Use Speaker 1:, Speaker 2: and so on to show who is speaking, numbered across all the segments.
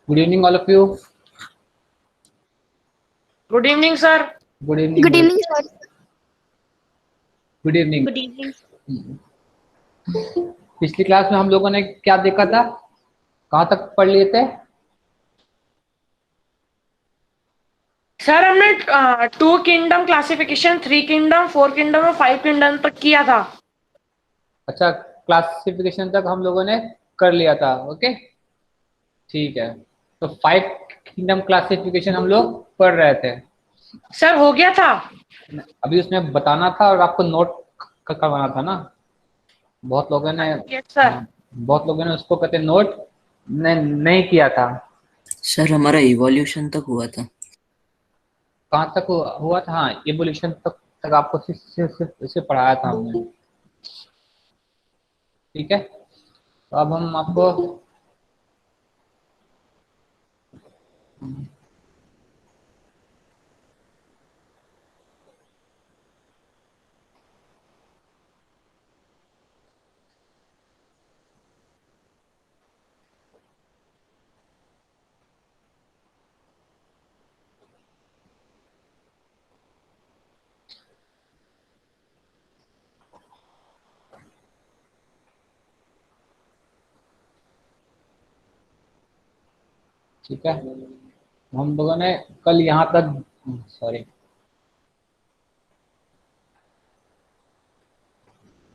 Speaker 1: Good evening, all of you.
Speaker 2: Good evening, sir.
Speaker 1: Good evening.
Speaker 3: Good evening, sir.
Speaker 1: Good evening.
Speaker 3: Good evening.
Speaker 1: पिछली class में हम लोगों ने क्या देखा था, कहाँ तक पढ़ लिए थे?
Speaker 2: सर हमने 2 किंगडम क्लासिफिकेशन, 3 किंगडम, 4 किंगडम और 5 किंगडम तक किया था।
Speaker 1: अच्छा, क्लासिफिकेशन तक हम लोगों ने कर लिया था। ओके, ठीक है। तो 5 किंगडम क्लासिफिकेशन हम लोग पढ़ रहे थे।
Speaker 2: सर हो गया था।
Speaker 1: अभी उसमें बताना था और आपको नोट करवाना था ना। बहुत लोगों ने
Speaker 2: यस सर।
Speaker 1: बहुत लोगों ने उसको कहते नोट नहीं किया था।
Speaker 4: सर हमारा इवोल्यूशन तक हुआ था।
Speaker 1: कहाँ तक हुआ था? हाँ, इवोल्यूशन तक आपको सिर्फ पढ़ाया था हमने। ठीक है, तो अब हम आपको ठीक है, हम लोगों ने कल यहाँ तक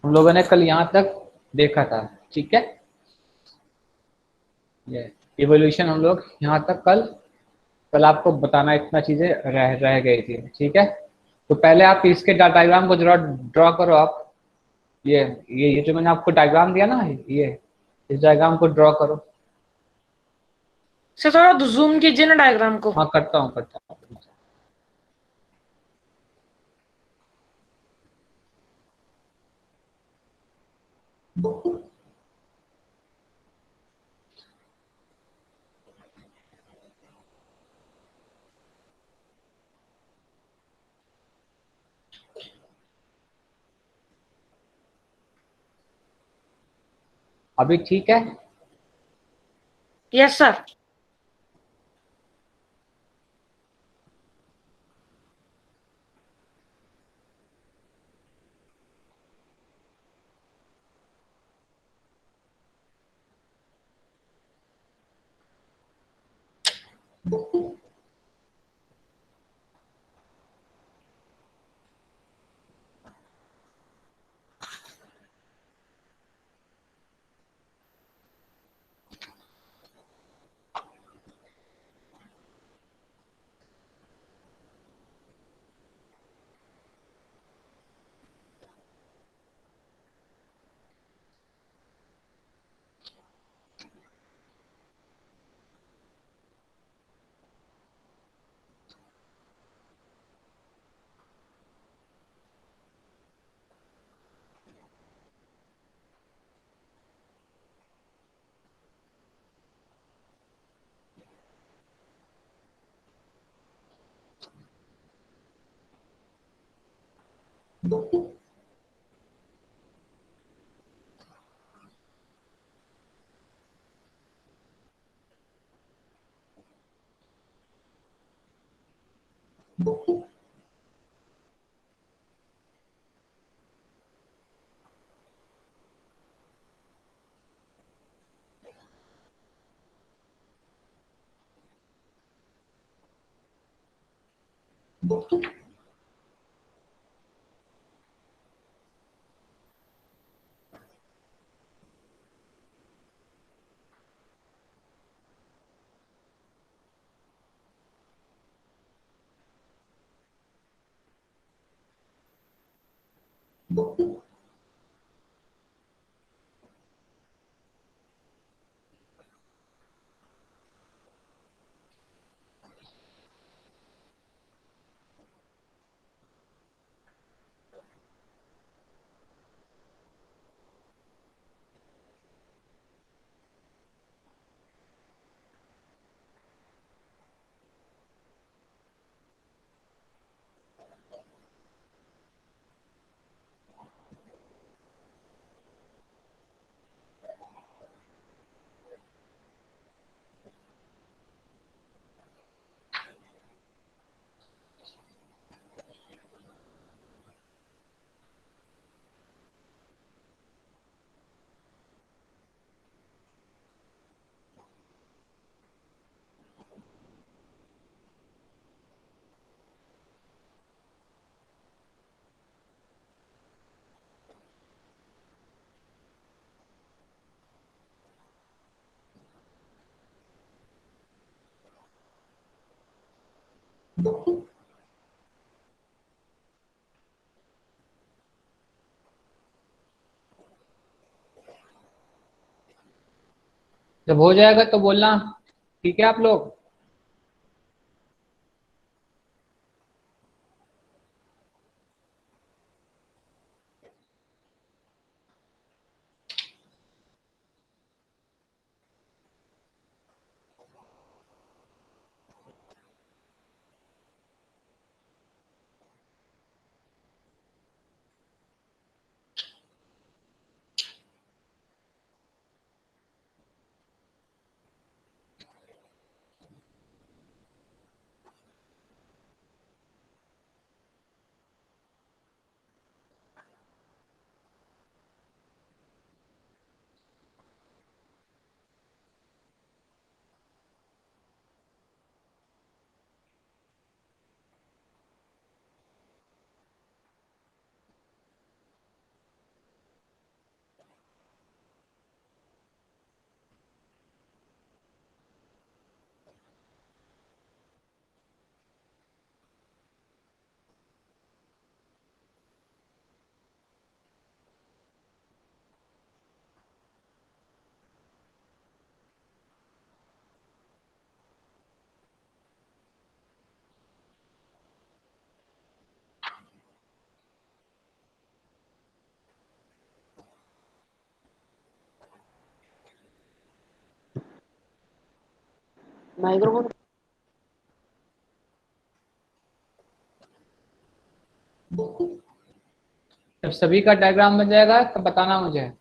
Speaker 1: हम लोगों ने कल यहाँ तक देखा था। ठीक है, ये इवोल्यूशन हम लोग यहाँ तक कल आपको बताना इतना चीजें रह गई थी। ठीक है, तो पहले आप इसके डायग्राम को ड्रॉ करो। आप ये जो मैंने आपको डायग्राम दिया ना, ये इस डायग्राम को ड्रॉ करो।
Speaker 2: सर थोड़ा जूम कीजिए ना डायग्राम को।
Speaker 1: हाँ, करता हूँ। अभी ठीक है?
Speaker 2: Yes sir.
Speaker 1: जब हो जाएगा तो बोलना, ठीक है आप लोग।
Speaker 2: माइक्रोफोन।
Speaker 1: जब सभी का डायग्राम बन जाएगा तब बताना मुझे।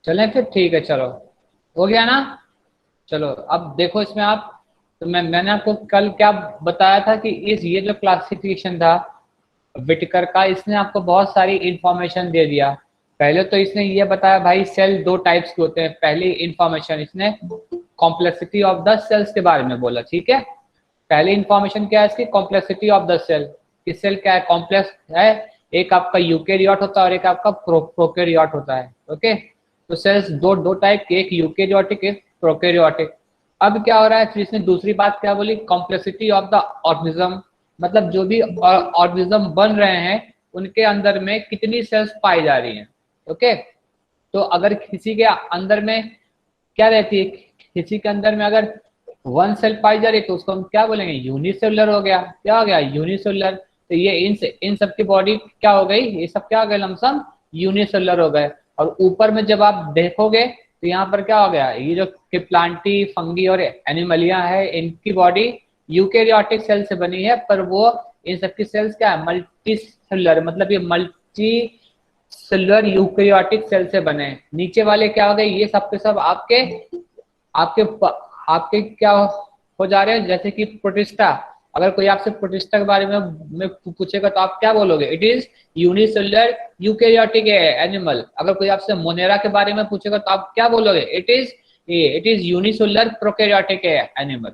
Speaker 1: चलें फिर, ठीक है चलो, हो गया ना। चलो अब देखो इसमें आप, तो मैंने आपको कल क्या बताया था कि इस ये जो क्लासिफिकेशन था विटकर का, इसने आपको बहुत सारी इंफॉर्मेशन दे दिया। पहले तो इसने ये बताया भाई सेल दो टाइप्स के होते हैं। पहली इंफॉर्मेशन इसने कॉम्प्लेक्सिटी ऑफ द सेल्स के बारे में बोला, ठीक है। पहली इंफॉर्मेशन क्या है इसकी, कॉम्प्लेक्सिटी ऑफ द सेल, कि सेल क्या है, कॉम्प्लेक्स है। एक आपका यूकेरियोट होता है और एक आपका प्रोकैरियोट होता है, ओके। तो सेल्स दो दो टाइप के, एक यूकेरियोटिक एक प्रोकैरियोटिक। अब क्या हो रहा है, फिर इसने दूसरी बात क्या बोली, कॉम्प्लेक्सिटी ऑफ द ऑर्गेनिज्म, मतलब जो भी ऑर्गेनिज्म बन रहे हैं उनके अंदर में कितनी सेल्स पाई जा रही हैं, ओके। तो अगर किसी के अंदर में क्या रहती है, किसी के अंदर में अगर वन सेल पाई जा रही है तो उसको हम क्या बोलेंगे, यूनिसेलुलर हो गया। क्या हो गया, यूनिसेलुलर। तो ये इन सब की बॉडी क्या हो गई, ये सब क्या हो गए, लमसम यूनिसेलुलर हो गए। और ऊपर में जब आप देखोगे तो यहाँ पर क्या हो गया, ये जो कि प्लांटी फंगी और एनिमलिया है, इनकी बॉडी यूकेरियोटिक सेल से बनी है, पर वो इन सबकी सेल्स क्या है, मल्टी सेलुलर, मतलब ये मल्टी सेलुलर यूकेरियोटिक सेल से बने। नीचे वाले क्या हो गए, ये सब के सब आपके आपके आपके क्या हो जा रहे हैं, जैसे कि प्रोटिस्टा। अगर कोई आपसे प्रोटिस्टा के बारे में पूछेगा तो आप क्या बोलोगे, it is unicellular eukaryotic animal. अगर कोई आपसे मोनेरा के बारे में पूछेगा तो आप क्या बोलोगे, it is unicellular prokaryotic animal.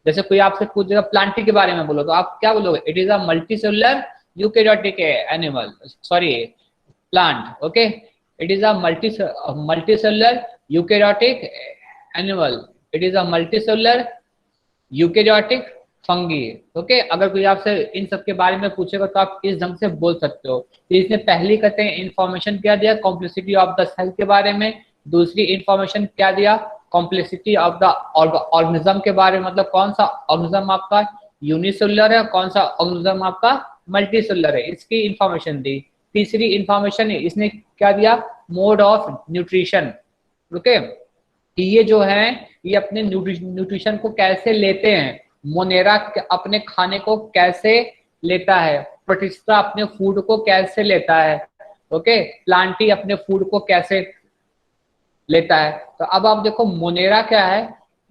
Speaker 1: जैसे कोई आपसे पूछेगा प्लांटी के बारे में बोलो तो आप क्या बोलोगे, it is a multicellular eukaryotic animal, sorry plant, okay. It is a multicellular eukaryotic animal, it is a multicellular eukaryotic fungi, okay. अगर कोई आपसे इन सब के बारे में पूछेगा तो आप इस ढंग से बोल सकते हो। तो इसने पहली कहते हैं इंफॉर्मेशन क्या दिया, कॉम्प्लेक्सिटी ऑफ द सेल के बारे में। दूसरी इंफॉर्मेशन क्या दिया, कॉम्प्लेक्सिटी ऑफ द ऑर्गेनिज्म के बारे में, मतलब कौन सा ऑर्गेनिज्म आपका यूनिसेलुलर है, कौन सा ऑर्गेनिज्म आपका मल्टीसेलुलर है, इसकी इंफॉर्मेशन दी। तीसरी इंफॉर्मेशन इसने क्या दिया, मोड ऑफ न्यूट्रिशन, ओके, कि ये जो है ये अपने न्यूट्रिशन को कैसे लेते हैं। मोनेरा अपने खाने को कैसे लेता है, प्रोटिस्टा अपने फूड को कैसे लेता है, ओके, प्लांटी अपने फूड को कैसे लेता है। तो अब आप देखो मोनेरा क्या है,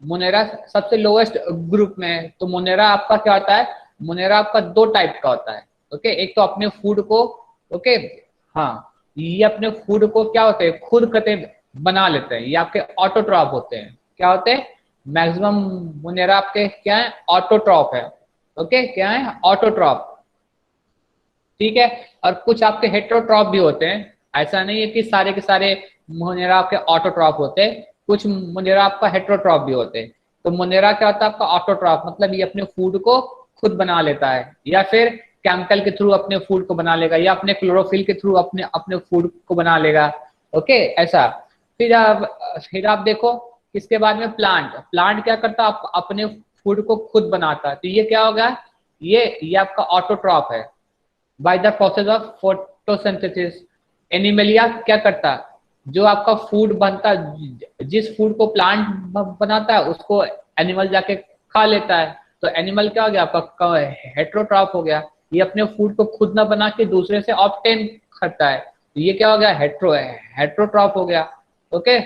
Speaker 1: मोनेरा सबसे लोएस्ट ग्रुप में है। तो मोनेरा आपका क्या होता है, मोनेरा आपका दो टाइप का होता है, ओके। एक तो अपने फूड को, ओके, हाँ, ये अपने फूड को क्या होते हैं, खुद कते बना लेते हैं, ये आपके ऑटोट्रॉप होते हैं। क्या होते हैं, मैक्सिमम मोनेरा आपके क्या है, ऑटोट्रॉप है, ओके, क्या है, ऑटोट्रॉप, ठीक है। और कुछ आपके हेट्रोट्रॉप भी होते हैं, ऐसा नहीं है कि सारे के सारे मोनेरा आपके ऑटोट्रॉप होते हैं, कुछ मोनेरा आपका हेट्रोट्रॉप भी होते हैं। तो मोनेरा क्या होता है आपका ऑटोट्रॉप, मतलब ये अपने फूड को खुद बना लेता है, या फिर केमिकल के थ्रू अपने फूड को बना लेगा, या अपने क्लोरोफिल के थ्रू अपने अपने फूड को बना लेगा, ओके, ऐसा। फिर आप देखो इसके बाद में प्लांट, प्लांट क्या करता है, अपने फूड को खुद बनाता है। तो ये क्या होगा, ये आपका ऑटोट्रॉप है, by the process of photosynthesis. Animalia क्या करता है, जो आपका फूड बनता है, जिस फूड को प्लांट बनाता है उसको एनिमल जाके खा लेता है। तो एनिमल क्या हो गया आपका, हेट्रोट्रॉप हो गया, ये अपने फूड को खुद ना बना के दूसरे से ऑब्टेन करता है। तो ये क्या हो गया, हेट्रोट्रॉप हो गया, ओके।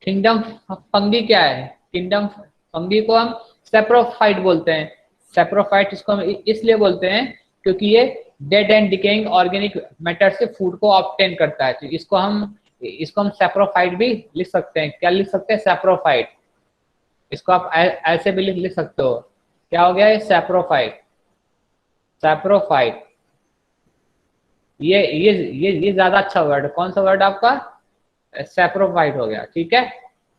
Speaker 1: किंगडम फंगी क्या है, किंगडम फंगी को हम सेप्रोफाइट बोलते हैं। सेप्रोफाइट इसको हम इसलिए बोलते हैं क्योंकि ये dead and decaying organic matter से फूड को ऑब्टेन करता है। तो इसको हम सेप्रोफाइट भी लिख सकते हैं। क्या लिख सकते हैं, सेप्रोफाइट। इसको आप ऐसे भी लिख सकते हो, क्या हो गया ये, सेप्रोफाइट, सेप्रोफाइट। ये ज्यादा अच्छा वर्ड, कौन सा वर्ड आपका, सेप्रोफाइट हो गया, ठीक है।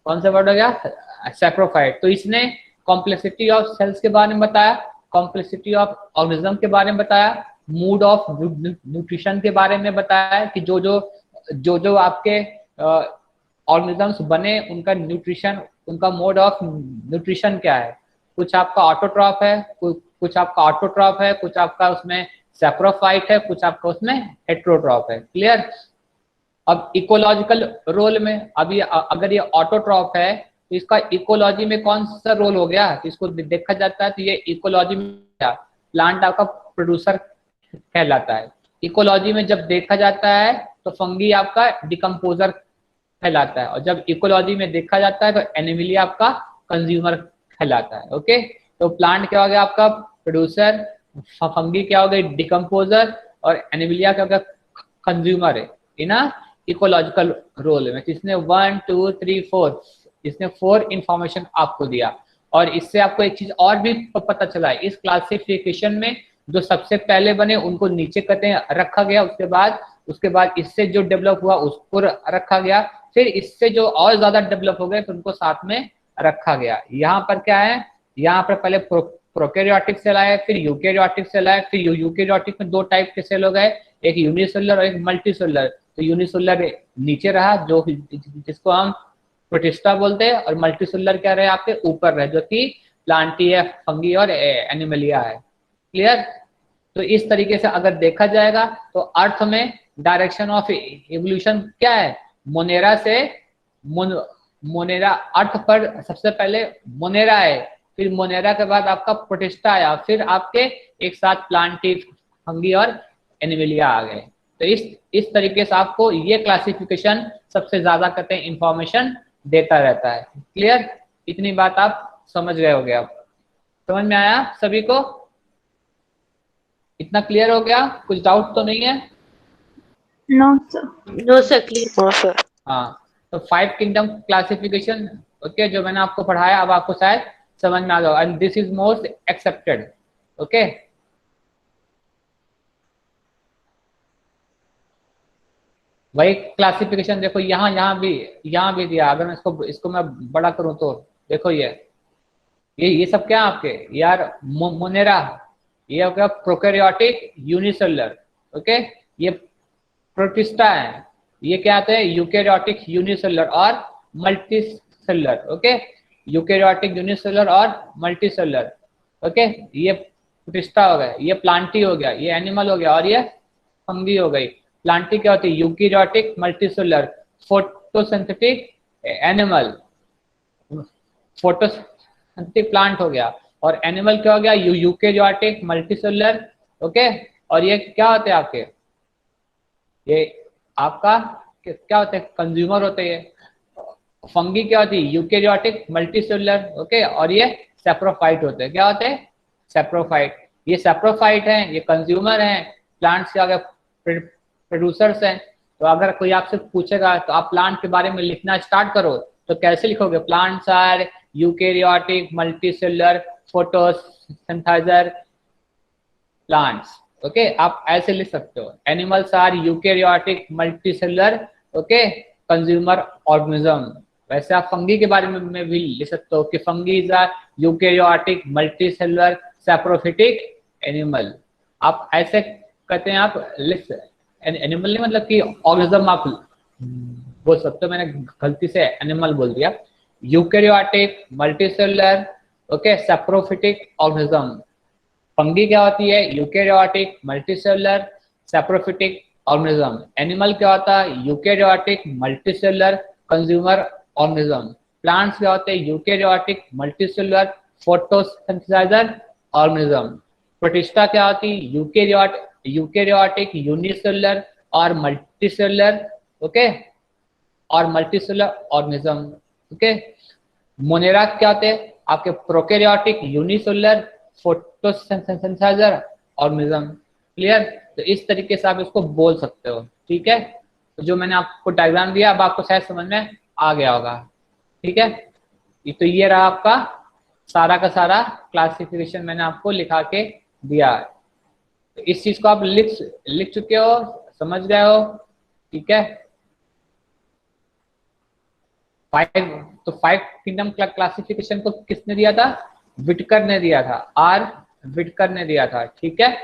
Speaker 1: कौन सा वर्ड हो गया, सेप्रोफाइट। तो इसने कॉम्प्लेक्सिटी ऑफ सेल्स के बारे में बताया, कॉम्प्लेक्सिटी ऑफ ऑर्गेनिज्म के बारे में बताया, मूड ऑफ न्यूट्रिशन के बारे में बताया कि जो आपके ऑर्गेनिजम्स बने उनका न्यूट्रिशन, उनका मोड ऑफ न्यूट्रिशन क्या है। कुछ आपका ऑटोट्रॉप है, कुछ आपका ऑटोट्रॉप है, कुछ आपका उसमें सेप्रोफाइट है, कुछ आपका उसमें हेट्रोट्रॉप है। क्लियर। अब इकोलॉजिकल रोल में, अब ये अगर ये ऑटोट्रॉप है तो इसका इकोलॉजी में कौन सा रोल हो गया, तो इसको देखा जाता है तो ये इकोलॉजी में प्लांट आपका प्रोड्यूसर कहलाता है। इकोलॉजी में जब देखा जाता है तो फंगी आपका डिकम्पोजर कहलाता है, और जब इकोलॉजी में देखा जाता है तो एनिमलिया आपका कंज्यूमर कहलाता है। ओके, तो प्लांट क्या हो गया आपका प्रोड्यूसर, फंगी क्या हो गई डिकम्पोजर, और एनिमलिया क्या हो गया कंज्यूमर है इन इकोलॉजिकल रोल में। इसने 1 2 3 4 इसने 4 इंफॉर्मेशन आपको दिया, और इससे आपको एक चीज और भी पता चला है, इस क्लासिफिकेशन में जो सबसे पहले बने उनको नीचे कहते रखा गया, उसके बाद इससे जो डेवलप हुआ उसको रखा गया, फिर इससे जो और ज्यादा डेवलप हो गए तो उनको साथ में रखा गया। यहाँ पर क्या है, यहाँ पर पहले प्रोकैरियोटिक सेल आए, फिर यूकैरियोटिक सेल आए, फिर यूकैरियोटिक में 2 टाइप के सेल हो गए, एक यूनिसेलुलर और एक मल्टीसेलुलर। तो यूनिसेलुलर नीचे रहा जो जिसको हम प्रोटिस्टा बोलते हैं, और मल्टीसेलुलर क्या रहे आपके ऊपर रहे जो कि प्लांटी है, फंगी और एनिमलिया है। क्लियर? तो इस तरीके से अगर देखा जाएगा तो अर्थ में डायरेक्शन ऑफ इवोल्यूशन क्या है, मोनेरा से मोनेरा, अर्थ पर सबसे पहले मोनेरा है, फिर मोनेरा के बाद आपका प्रोटिस्टा आया, फिर आपके एक साथ प्लांटी, फंगी और एनिमलिया आ गए। तो इस तरीके से आपको ये क्लासिफिकेशन सबसे ज्यादा कहते हैं इंफॉर्मेशन देता रहता है। क्लियर? इतनी बात आप समझ गए होगे, आप समझ में आया सभी को? इतना क्लियर हो गया? कुछ डाउट तो नहीं है?
Speaker 3: No sir.
Speaker 5: No sir, clear. No sir.
Speaker 1: हाँ, तो 5 किंगडम क्लासिफिकेशन ओके जो मैंने आपको पढ़ाया अब आपको शायद समझ में आ गया, and this is most accepted. Okay, वही क्लासिफिकेशन देखो यहाँ भी दिया। अगर मैं इसको मैं बड़ा करूं तो देखो ये सब क्या आपके यार मोनेरा, ये हो गया प्रोकैरियोटिक यूनिसेलुलर। ओके, ये प्रोटिस्टा है, ये क्या आते हैं यूकैरियोटिक यूनिसेलुलर और मल्टीसेलुलर। ओके, यूकैरियोटिक यूनिसेलुलर और मल्टीसेलुलर। ओके, ये प्रोटिस्टा हो गया, ये प्लांटी हो गया, ये एनिमल हो गया, और ये फंगी हो गई। प्लांटी क्या होती है eukaryotic multicellular, photosynthetic animal, photosynthetic plant हो गया, और एनिमल क्या हो गया यूकैरियोटिक मल्टीसेलुलर। ओके, और ये क्या होते हैं आपके, ये आपका क्या होते हैं कंज्यूमर होते हैं। फंगी क्या होती है यूकैरियोटिक मल्टीसेलुलर। ओके, और ये सैप्रोफाइट होते हैं, क्या होते हैं सैप्रोफाइट। ये सैप्रोफाइट हैं, ये कंज्यूमर हैं, प्लांट्स के अगर प्रोड्यूसर्स हैं। तो अगर कोई आपसे पूछेगा तो आप प्लांट के बारे में लिखना स्टार्ट करो तो कैसे लिखोगे, plants are eukaryotic multicellular photosynthesiser plants. Okay, आप ऐसे लिख सकते हो। Animals are eukaryotic multicellular okay consumer organism. वैसे आप फंगी के बारे में भी लिख सकते हो कि fungis are eukaryotic multicellular saprophytic animal. आप ऐसे कहते हैं, आप लिख एनिमल नहीं मतलब कि ऑर्गेनिज्म आप बोल सकते हो, मैंने गलती से एनिमल बोल दिया। Eukaryotic multicellular okay saprophytic organism. Fungi क्या होती है eukaryotic multicellular saprophytic organism. Animal क्या होता है eukaryotic multicellular consumer organism. Plants क्या होते हैं यूकैरियोटिक मल्टीसेलुलर फोटोसिंथेसाइजर ऑर्गेनिज्म। प्रोटिस्टा क्या होती है यूकैरियोटिक यूनिसेलुलर और मल्टीसेलुलर ओके और मल्टीसेलुलर ऑर्गेनिज्म। ओके, मोनेरा क्या होते हैं आपके प्रोकैरियोटिक यूनिसेलुलर फोटोसिंथेसाइजर ऑर्गेनिज्म। क्लियर? तो इस तरीके से आप इसको बोल सकते हो। ठीक है, तो जो मैंने आपको डायग्राम दिया अब आपको शायद समझ में आ गया होगा। ठीक है, तो ये रहा आपका सारा का सारा क्लासिफिकेशन मैंने आपको लिखा के दिया है। तो इस चीज को आप लिख चुके हो, समझ गए हो। ठीक है, 5 किंगडम क्लासिफिकेशन को किसने दिया था, विटकर ने दिया था, आर विटकर ने दिया था। ठीक है,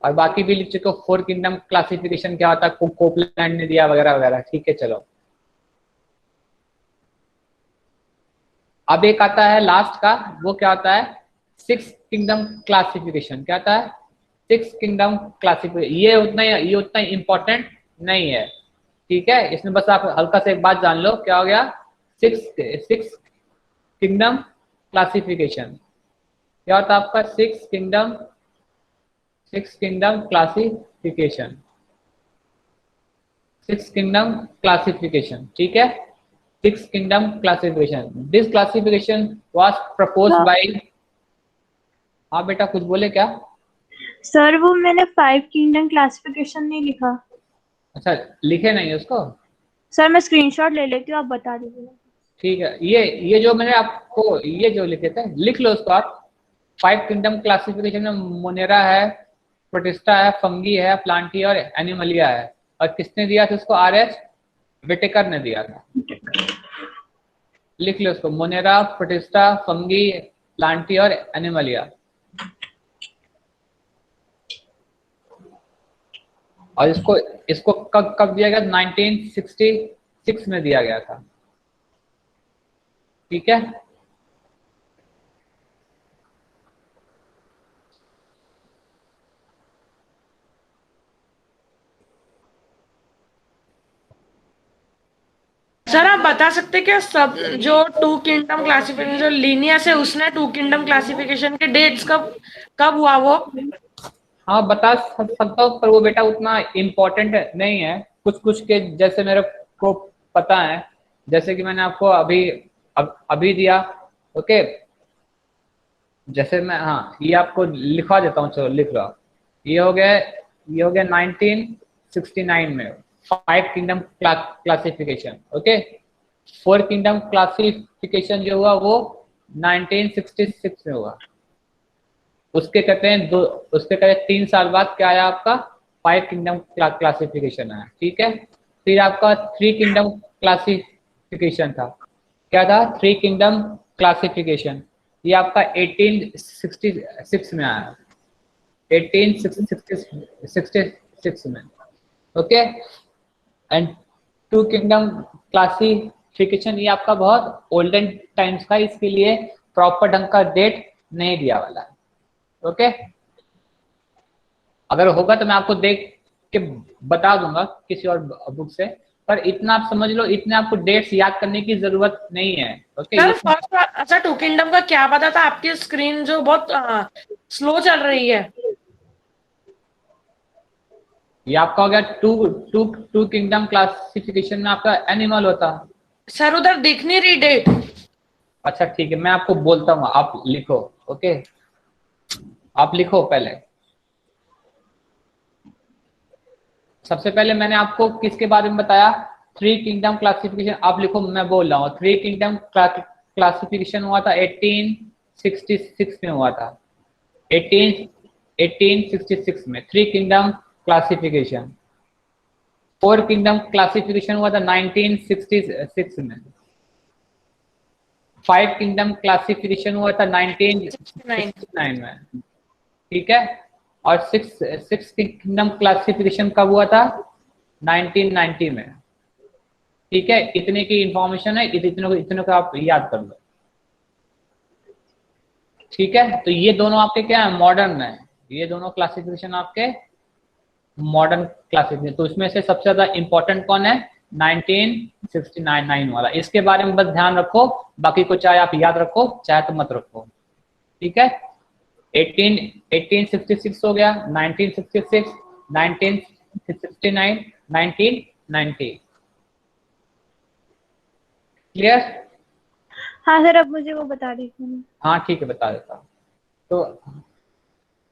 Speaker 1: और बाकी भी लिख चुके हो 4 किंगडम क्लासिफिकेशन क्या होता है कोपलैंड ने दिया वगैरह वगैरह। ठीक है, चलो अब एक आता है लास्ट का, वो क्या होता है 6 किंगडम क्लासिफिकेशन। क्या आता है 6 किंगडम क्लासिफिकेशन। ये उतना इंपॉर्टेंट नहीं है। ठीक है, इसमें बस आप हल्का से एक बात जान लो क्या हो गया 6 किंगडम क्लासिफिकेशन। क्या होता है आपका 6 किंगडम क्लासिफिकेशन। 6 kingdom classification. ठीक है, 6 kingdom classification. This classification was proposed
Speaker 3: हाँ।
Speaker 1: by, हाँ बेटा कुछ बोले क्या?
Speaker 3: सर वो मैंने 5 किंगडम क्लासिफिकेशन नहीं लिखा।
Speaker 1: अच्छा लिखे नहीं उसको?
Speaker 3: सर मैं स्क्रीनशॉट ले लेती हूँ, आप बता दीजिए।
Speaker 1: ठीक है, ये जो मैंने आपको ये जो लिखे थे लिख लो उसको आप। 5 किंगडम क्लासिफिकेशन में मोनेरा है, प्रोटिस्टा है, फंगी है, प्लांटी और एनिमलिया है। और किसने दिया था उसको? आर.एच. विटेकर ने दिया था। लिख लो उसको, मोनेरा, प्रोटिस्टा, फंगी, प्लांटी और एनिमलिया। और इसको कब कब दिया गया? 1966 में दिया गया था। ठीक है,
Speaker 2: सर आप बता सकते हैं क्या सब जो 2 किंगडम क्लासिफिकेशन जो लीनियस है उसने 2 किंगडम क्लासिफिकेशन के डेट्स कब कब हुआ वो?
Speaker 1: हाँ बता सकता हूँ, पर वो बेटा उतना इम्पोर्टेंट नहीं है। कुछ कुछ के जैसे मेरे को पता है, जैसे कि मैंने आपको अभी दिया। ओके, जैसे मैं, हाँ ये आपको लिखवा देता हूँ, चलो लिख लो आप। ये हो गया 1969 में 5 kingdom classification. Okay, 4 kingdom classification जो हुआ वो 1966 में हुआ। उसके कहते हैं उसके कहते हैं 3 साल बाद क्या आया आपका? 5 किंगडम क्लासिफिकेशन आया। ठीक है, फिर आपका 3 किंगडम क्लासिफिकेशन था। क्या था? 3 किंगडम क्लासिफिकेशन। ये आपका 1866 में आया, 1866 में। ओके, एंड 2 किंगडम क्लासिफिकेशन ये आपका बहुत ओल्डन टाइम्स का, इसके लिए प्रॉपर ढंग का डेट नहीं दिया वाला है। ओके, अगर होगा तो मैं आपको देख के बता दूंगा किसी और बुक से, पर इतना आप समझ लो, इतने आपको डेट्स याद करने की जरूरत नहीं है। ओके,
Speaker 2: सर फर्स्ट, अच्छा 2 किंगडम का क्या पता था? आपकी स्क्रीन जो बहुत स्लो चल रही है।
Speaker 1: ये आपका हो गया टू किंगडम क्लासिफिकेशन में आपका एनिमल होता।
Speaker 2: सर उधर दिख नहीं रही डेट।
Speaker 1: अच्छा ठीक है, मैं आपको बोलता हूँ, आप लिखो। ओके, आप लिखो पहले। सबसे पहले मैंने आपको किसके बारे में बताया? 3 किंगडम क्लासिफिकेशन। आप लिखो, मैं बोल रहा हूँ। 3 किंगडम क्लासिफिकेशन हुआ था 1866 में हुआ था। 1866 में 3 किंगडम क्लासिफिकेशन। 4 किंगडम क्लासिफिकेशन हुआ था 1966 में। 5 किंगडम क्लासिफिकेशन हुआ था 1969 में। ठीक है, और 6 किंगडम क्लासिफिकेशन कब हुआ था? 1990 में। ठीक है, इतने की इंफॉर्मेशन है, इतने को आप याद कर लो। ठीक है, तो ये दोनों आपके क्या है? मॉडर्न है। ये दोनों क्लासिफिकेशन आपके मॉडर्न क्लासिफिकेशन। तो इसमें से सबसे ज्यादा इंपॉर्टेंट कौन है? 1969 वाला। इसके बारे में बस ध्यान रखो, बाकी को चाहे आप याद रखो चाहे तो मत रखो। ठीक है, 1866 हो गया, 1966, 1969, 1990। क्लियर?
Speaker 3: हाँ सर, अब मुझे वो बता दीजिए।
Speaker 1: हाँ ठीक है, बता देता हूँ। तो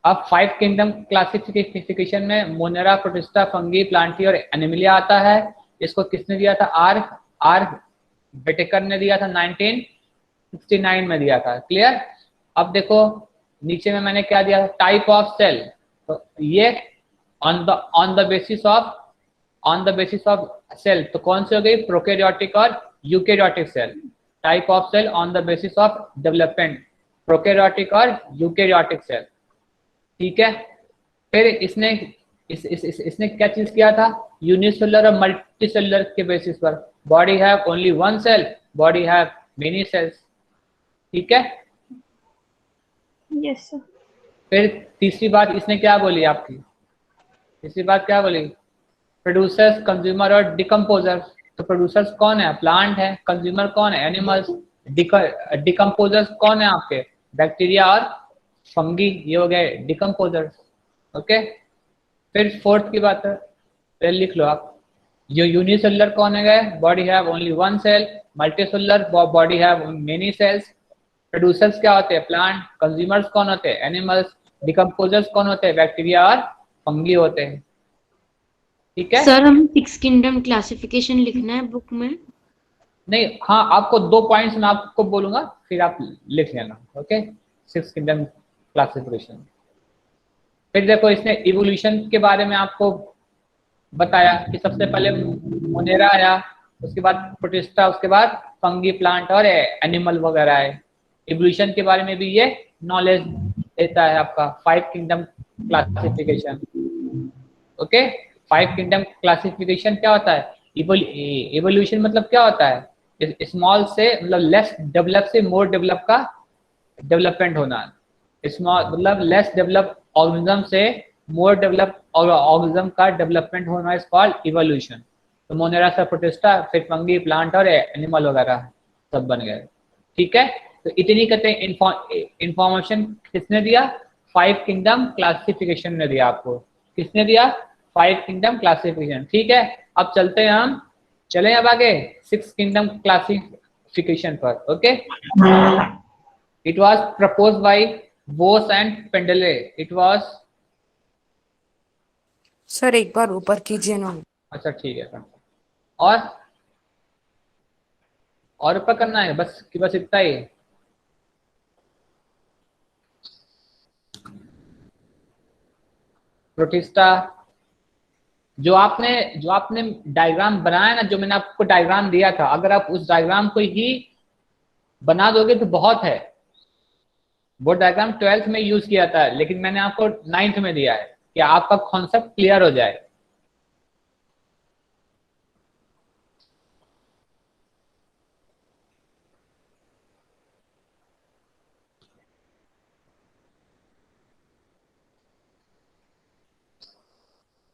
Speaker 1: अब 5 किंगडम क्लासिफिकेशन में मोनेरा, प्रोटिस्टा, फंगी, प्लांटी और एनिमिलिया आता है। इसको किसने दिया था? आर बेटेकर ने दिया था, 1969 में दिया था। क्लियर? अब देखो नीचे में मैंने क्या दिया? Type of cell. तो ये on the basis of cell, तो कौन सी हो गई? प्रोकैरियोटिक और eukaryotic cell. Type of cell on the basis of development, prokaryotic और यूकैरियोटिक सेल। ठीक है, फिर इसने क्या चीज किया था? यूनिसेलुलर और मल्टीसेलुलर के बेसिस पर। Body have only one cell, body have many cells. ठीक है,
Speaker 3: यस सर।
Speaker 1: फिर तीसरी बात इसने क्या बोली आपकी? तीसरी बात क्या बोली? प्रोड्यूसर्स, कंज्यूमर और डिकम्पोजर्स। तो प्रोड्यूसर्स कौन है? प्लांट है। कंज्यूमर कौन है? एनिमल्स। डिकम्पोजर्स कौन है आपके? बैक्टीरिया और फंगी। ये हो गए डिकम्पोजर्स। ओके, फिर फोर्थ की बात है, फिर लिख लो आप। यूनिसेलुलर कौन है? Body have only one cell. Multicellular body have many cells. Producers क्या होते हैं? प्लांट। कंज्यूमर्स कौन होते हैं? एनिमल्स। डिकम्पोजर्स कौन होते हैं? बैक्टीरिया और फंगी होते हैं। ठीक है
Speaker 6: सर, हम 6 किंगडम क्लासिफिकेशन लिखना है बुक में?
Speaker 1: नहीं, हाँ, आपको 2 पॉइंट्स मैं आपको बोलूंगा, फिर आप लिख लेना। Okay, 6 kingdom classification. फिर देखो, इसने इवोल्यूशन के बारे में आपको बताया कि सबसे पहले मोनेरा आया, उसके बाद प्रोटिस्टा, उसके बाद फंगी, प्लांट और एनिमल वगैरह है। इवोल्यूशन के बारे में भी ये नॉलेज देता है आपका 5 kingdom classification. Okay, 5 kingdom classification क्या होता है? इवोल्यूशन मतलब क्या होता है? स्मॉल से मतलब लेस डेवलप से मोर डेवलप का डेवलपमेंट होना। स्मॉल मतलब लेस डेवलप ऑर्गेनिज्म से मोर डेवलप ऑर्गेनिज्म का डेवलपमेंट होना इज कॉल्ड इवोल्यूशन। तो मोनेरा से प्रोटिस्टा, फिर फंगी, प्लांट और एनिमल वगैरह सब बन गए। ठीक है, तो इतनी कहते हैं इंफॉर्मेशन किसने दिया? 5 किंगडम क्लासिफिकेशन ने दिया आपको। किसने दिया? 5 किंगडम क्लासिफिकेशन। ठीक है, अब चलते हैं, हम चलें अब आगे 6 किंगडम क्लासिफिकेशन पर। Okay, it was proposed by Bose and Pendley. It was
Speaker 7: sir एक बार ऊपर कीजिए ना।
Speaker 1: अच्छा ठीक है सर। और ऊपर करना है बस कि बस इतना ही? प्रोटिस्टा, जो आपने डायग्राम बनाया ना, जो मैंने आपको डायग्राम दिया था, अगर आप उस डायग्राम को ही बना दोगे तो बहुत है। वो डायग्राम 12th में यूज किया था, लेकिन मैंने आपको 9th में दिया है कि आपका कॉन्सेप्ट क्लियर हो जाए।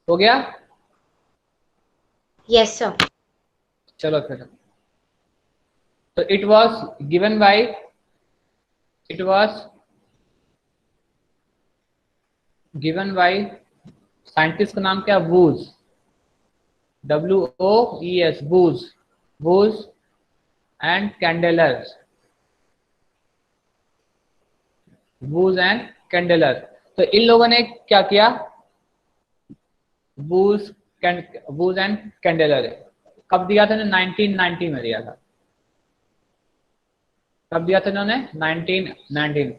Speaker 1: हो गया?
Speaker 6: Yes sir.
Speaker 1: चलो फिर, तो it was given by scientist का नाम क्या? Woese, WOES, Woese and Kandler. तो इन लोगों ने क्या किया? वूज एंड कैंडेलर कब दिया था? 1990 में दिया था। कब दिया था इन्होंने? 1919,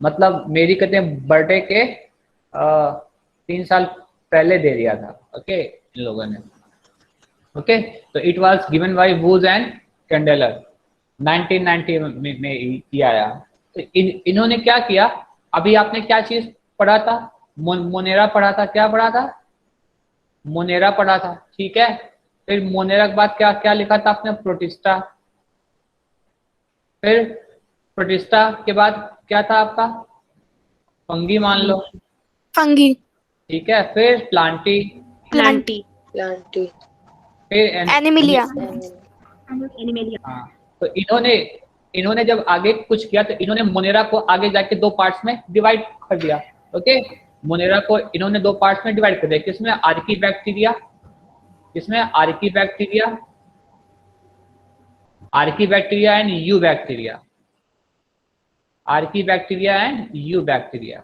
Speaker 1: मतलब मेरी कहते हैं बर्थडे के 3 साल पहले दे दिया था। ओके, इन लोगों ने। ओके, तो it was given by Woese and Kandler 1990 में किया आया। तो इन्होंने क्या किया? अभी आपने क्या चीज पढ़ा था? मोनेरा पढ़ा था। क्या पढ़ा था? मोनेरा पढ़ा था। ठीक है, फिर मोनेरा के बाद क्या क्या लिखा था आपने? प्रोटिस्टा। फिर प्रोटिस्टा के बाद क्या था आपका? फंगी मान लो।
Speaker 7: फंगी।
Speaker 1: ठीक है, फिर प्लांटी।
Speaker 6: प्लांटी।
Speaker 5: प्लांटी।
Speaker 1: फिर
Speaker 7: एनिमिलिया।
Speaker 1: हाँ, तो इन्होंने जब आगे कुछ किया तो इन्होंने मोनेरा को आगे जाके 2 पार्ट्स में डिवाइड कर दिया। ओके, मोनेरा को इन्होंने 2 पार्ट्स में डिवाइड कर दिया। किसमें? Archaebacteria. किसमें? Archaebacteria and eubacteria. Archaebacteria and eubacteria.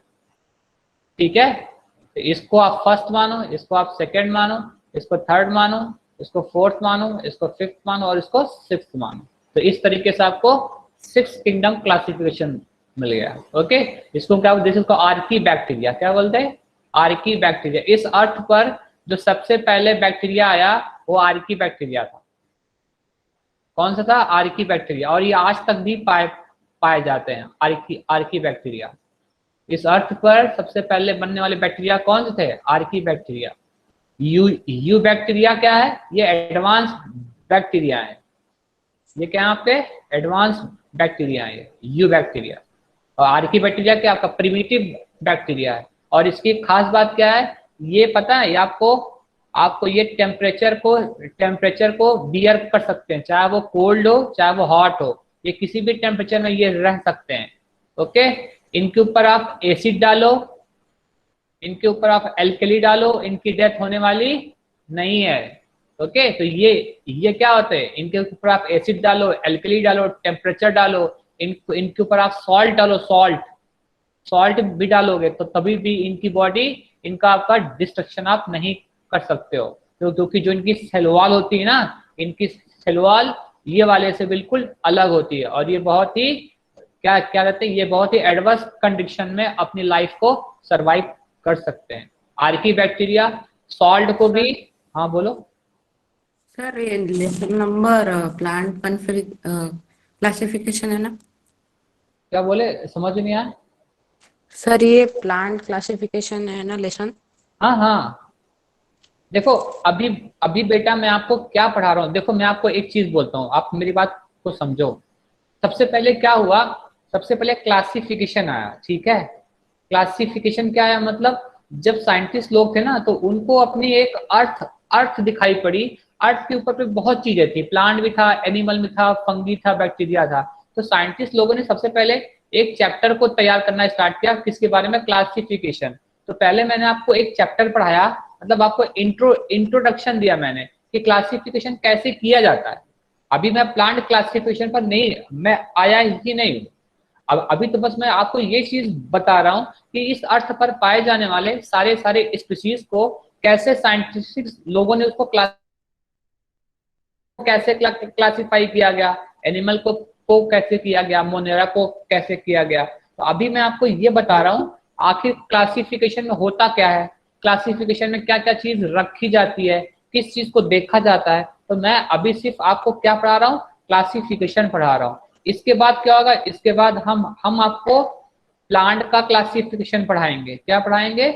Speaker 1: ठीक है, तो इसको आप फर्स्ट मानो, इसको आप सेकंड मानो, इसको थर्ड मानो, इसको फोर्थ मानो, इसको फिफ्थ मानो और इसको सिक्स्थ मानो। तो इस तरीके से आपको 6 किंगडम क्लासिफिकेशन मिल गया। ओके, इसको क्या बोलते हैं? इसको आर्की बैक्टीरिया क्या बोलते हैं? Archie bacteria. इस अर्थ पर जो सबसे पहले बैक्टीरिया आया वो आर्की बैक्टीरिया था। कौन सा था? Archie bacteria. और ये आज तक भी पाए जाते हैं आर्की बैक्टीरिया। इस अर्थ पर सबसे पहले बनने वाले बैक्टीरिया कौन से थे? Archie bacteria. यू बैक्टीरिया क्या है? ये एडवांस बैक्टीरिया है। ये क्या है आपके? एडवांस बैक्टीरिया है यू बैक्टीरिया। और आर्की बैक्टीरिया क्या? आपका प्रिमिटिव बैक्टीरिया है। और इसकी खास बात क्या है ये पता है? ये आपको ये टेम्परेचर को बियर कर सकते हैं, चाहे वो कोल्ड हो चाहे वो हॉट हो, ये किसी भी टेम्परेचर में ये रह सकते हैं। ओके, इनके ऊपर आप एसिड डालो, इनके ऊपर आप एल्कली डालो, इनकी डेथ होने वाली नहीं है। ओके, तो ये क्या होते हैं, इनके ऊपर आप एसिड डालो, एल्कली डालो, टेम्परेचर डालो, इनके ऊपर आप सॉल्ट डालो, सॉल्ट भी डालोगे तो तभी भी इनकी बॉडी, इनका आपका डिस्ट्रक्शन आप नहीं कर सकते हो। तो क्योंकि जो इनकी सेल वॉल होती है ना, इनकी सेल वॉल ये वाले से बिल्कुल अलग होती है, और ये बहुत ही क्या क्या कहते हैं, ये बहुत ही एडवर्स कंडीशन में अपनी लाइफ को सरवाइव कर सकते हैं। आर्की बैक्टीरिया सॉल्ट को भी, हाँ बोलो।
Speaker 7: सर ये लेसन नंबर प्लांट क्लासिफिकेशन है ना?
Speaker 1: क्या बोले, समझ नहीं आया।
Speaker 7: सर ये प्लांट क्लासिफिकेशन है ना लेसन?
Speaker 1: हाँ हाँ, देखो अभी अभी बेटा मैं आपको क्या पढ़ा रहा हूँ, देखो मैं आपको एक चीज बोलता हूँ, आप मेरी बात को समझो। सबसे पहले क्या हुआ, सबसे पहले क्लासिफिकेशन आया, ठीक है। क्लासिफिकेशन क्या आया, मतलब जब साइंटिस्ट लोग थे ना, तो उनको अपनी एक अर्थ दिखाई पड़ी। अर्थ के ऊपर पे बहुत चीजें थी, प्लांट भी था, एनिमल भी था, फंगी था, बैक्टीरिया था। तो साइंटिस्ट लोगों ने सबसे पहले एक चैप्टर को तैयार करना स्टार्ट किया, किसके बारे में, क्लासिफिकेशन। तो पहले मैंने आपको एक चैप्टर पढ़ाया, मतलब आपको इंट्रोडक्शन दिया मैंने कि क्लासिफिकेशन कैसे किया जाता है। अभी मैं प्लांट क्लासिफिकेशन पर नहीं, मैं आया ही नहीं हूँ। अब अभी तो बस मैं आपको ये चीज बता रहा हूँ कि इस अर्थ पर पाए जाने वाले सारे स्पीशीज को कैसे साइंटिफिक लोगों ने उसको कैसे क्लासिफाई किया गया, एनिमल को कैसे किया गया, मोनेरा को कैसे किया गया। तो अभी मैं आपको ये बता रहा हूँ आखिर क्लासिफिकेशन में होता क्या है, क्लासिफिकेशन में क्या क्या चीज रखी जाती है, किस चीज को देखा जाता है। तो मैं अभी सिर्फ आपको क्या पढ़ा रहा हूँ, क्लासिफिकेशन पढ़ा रहा हूँ। इसके बाद क्या होगा, इसके बाद हम आपको प्लांट का क्लासिफिकेशन पढ़ाएंगे। क्या पढ़ाएंगे,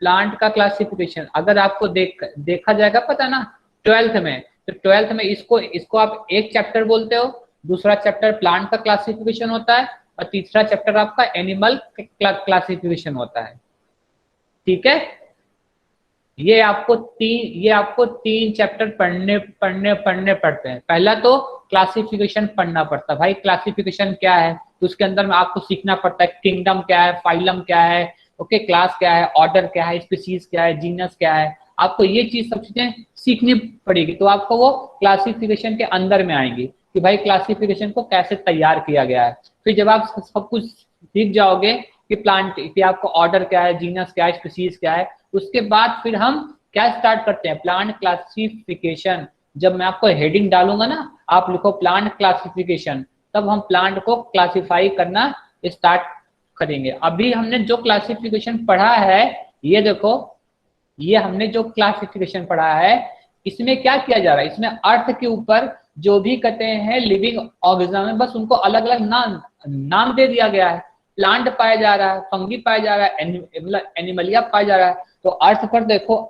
Speaker 1: प्लांट का क्लासिफिकेशन। अगर आपको देखा जाएगा, पता ना 12th में, तो 12th में इसको आप एक चैप्टर बोलते हो, दूसरा चैप्टर प्लांट का क्लासिफिकेशन होता है, और तीसरा चैप्टर आपका एनिमल क्लासिफिकेशन होता है, ठीक है। ये आपको तीन चैप्टर पढ़ने पड़ते हैं। पहला तो क्लासिफिकेशन पढ़ना पड़ता है, भाई क्लासिफिकेशन क्या है, तो उसके अंदर में आपको सीखना पड़ता है किंगडम क्या है, फाइलम क्या है, ओके, क्लास क्या है, ऑर्डर क्या है, स्पीसीज क्या है, जीनस क्या है। आपको ये चीज सब चीजें सीखनी पड़ेगी, तो आपको वो क्लासिफिकेशन के अंदर में आएंगी कि भाई क्लासिफिकेशन को कैसे तैयार किया गया है। फिर जब आप सब कुछ सीख जाओगे कि प्लांट कि आपको ऑर्डर क्या है, जीनस क्या है, स्पीसीज क्या है, उसके बाद फिर हम क्या स्टार्ट करते हैं, प्लांट क्लासिफिकेशन। जब मैं आपको हेडिंग डालूंगा ना, आप लिखो प्लांट क्लासिफिकेशन, तब हम प्लांट को क्लासिफाई करना स्टार्ट करेंगे। अभी हमने जो क्लासिफिकेशन पढ़ा है, ये देखो, ये हमने जो क्लासिफिकेशन पढ़ा है, इसमें क्या किया जा रहा है, इसमें अर्थ के ऊपर जो भी कहते हैं लिविंग ऑर्गेनिज्म है, बस उनको अलग अलग नाम दे दिया गया है। प्लांट पाया जा रहा है, फंगी पाया जा रहा है, मतलब एनिमलिया पाया जा रहा है। तो अर्थ पर देखो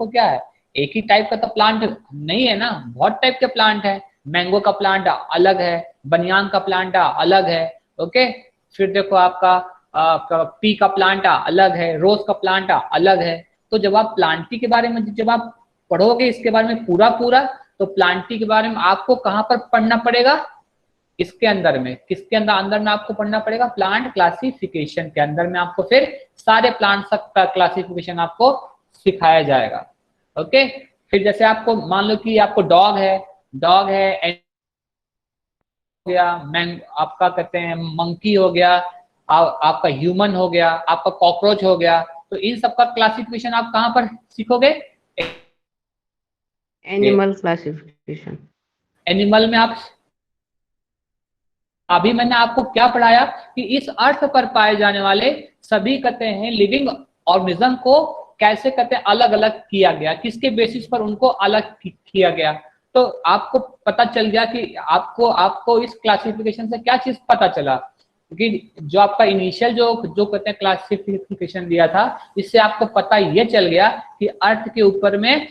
Speaker 1: क्या है, एक ही टाइप का तो प्लांट नहीं है ना, बहुत टाइप के प्लांट है। मैंगो का प्लांट अलग है, बनियान का प्लांट अलग है, ओके। फिर देखो आपका पी का प्लांट अलग है, रोज का प्लांट अलग है। तो जब आप प्लांटी के बारे में जब आप पढ़ोगे इसके बारे में पूरा, तो प्लांटी के बारे में आपको कहाँ पर पढ़ना पड़ेगा, इसके अंदर में, किसके अंदर में आपको पढ़ना पड़ेगा, प्लांट क्लासिफिकेशन के अंदर में आपको फिर सारे प्लांट का क्लासिफिकेशन आपको सिखाया जाएगा, ओके। फिर जैसे आपको मान लो कि आपको डॉग है हो गया, आपका कहते हैं मंकी हो गया, आपका ह्यूमन हो गया, आपका कॉकरोच हो गया। तो इन सबका क्लासिफिकेशन आप कहाँ पर सीखोगे,
Speaker 7: एनिमल क्लासिफिकेशन।
Speaker 1: एनिमल में आप, अभी मैंने आपको क्या पढ़ाया कि इस अर्थ पर पाए जाने वाले सभी कहते हैं लिविंग ऑर्गेनिज्म को कैसे कहते हैं अलग अलग किया गया, किसके बेसिस पर उनको अलग किया गया। तो आपको पता चल गया कि आपको इस क्लासिफिकेशन से क्या चीज पता चला, क्योंकि जो आपका इनिशियल जो कहते हैं क्लासिफिकेशन दिया था, इससे आपको पता ये चल गया कि अर्थ के ऊपर में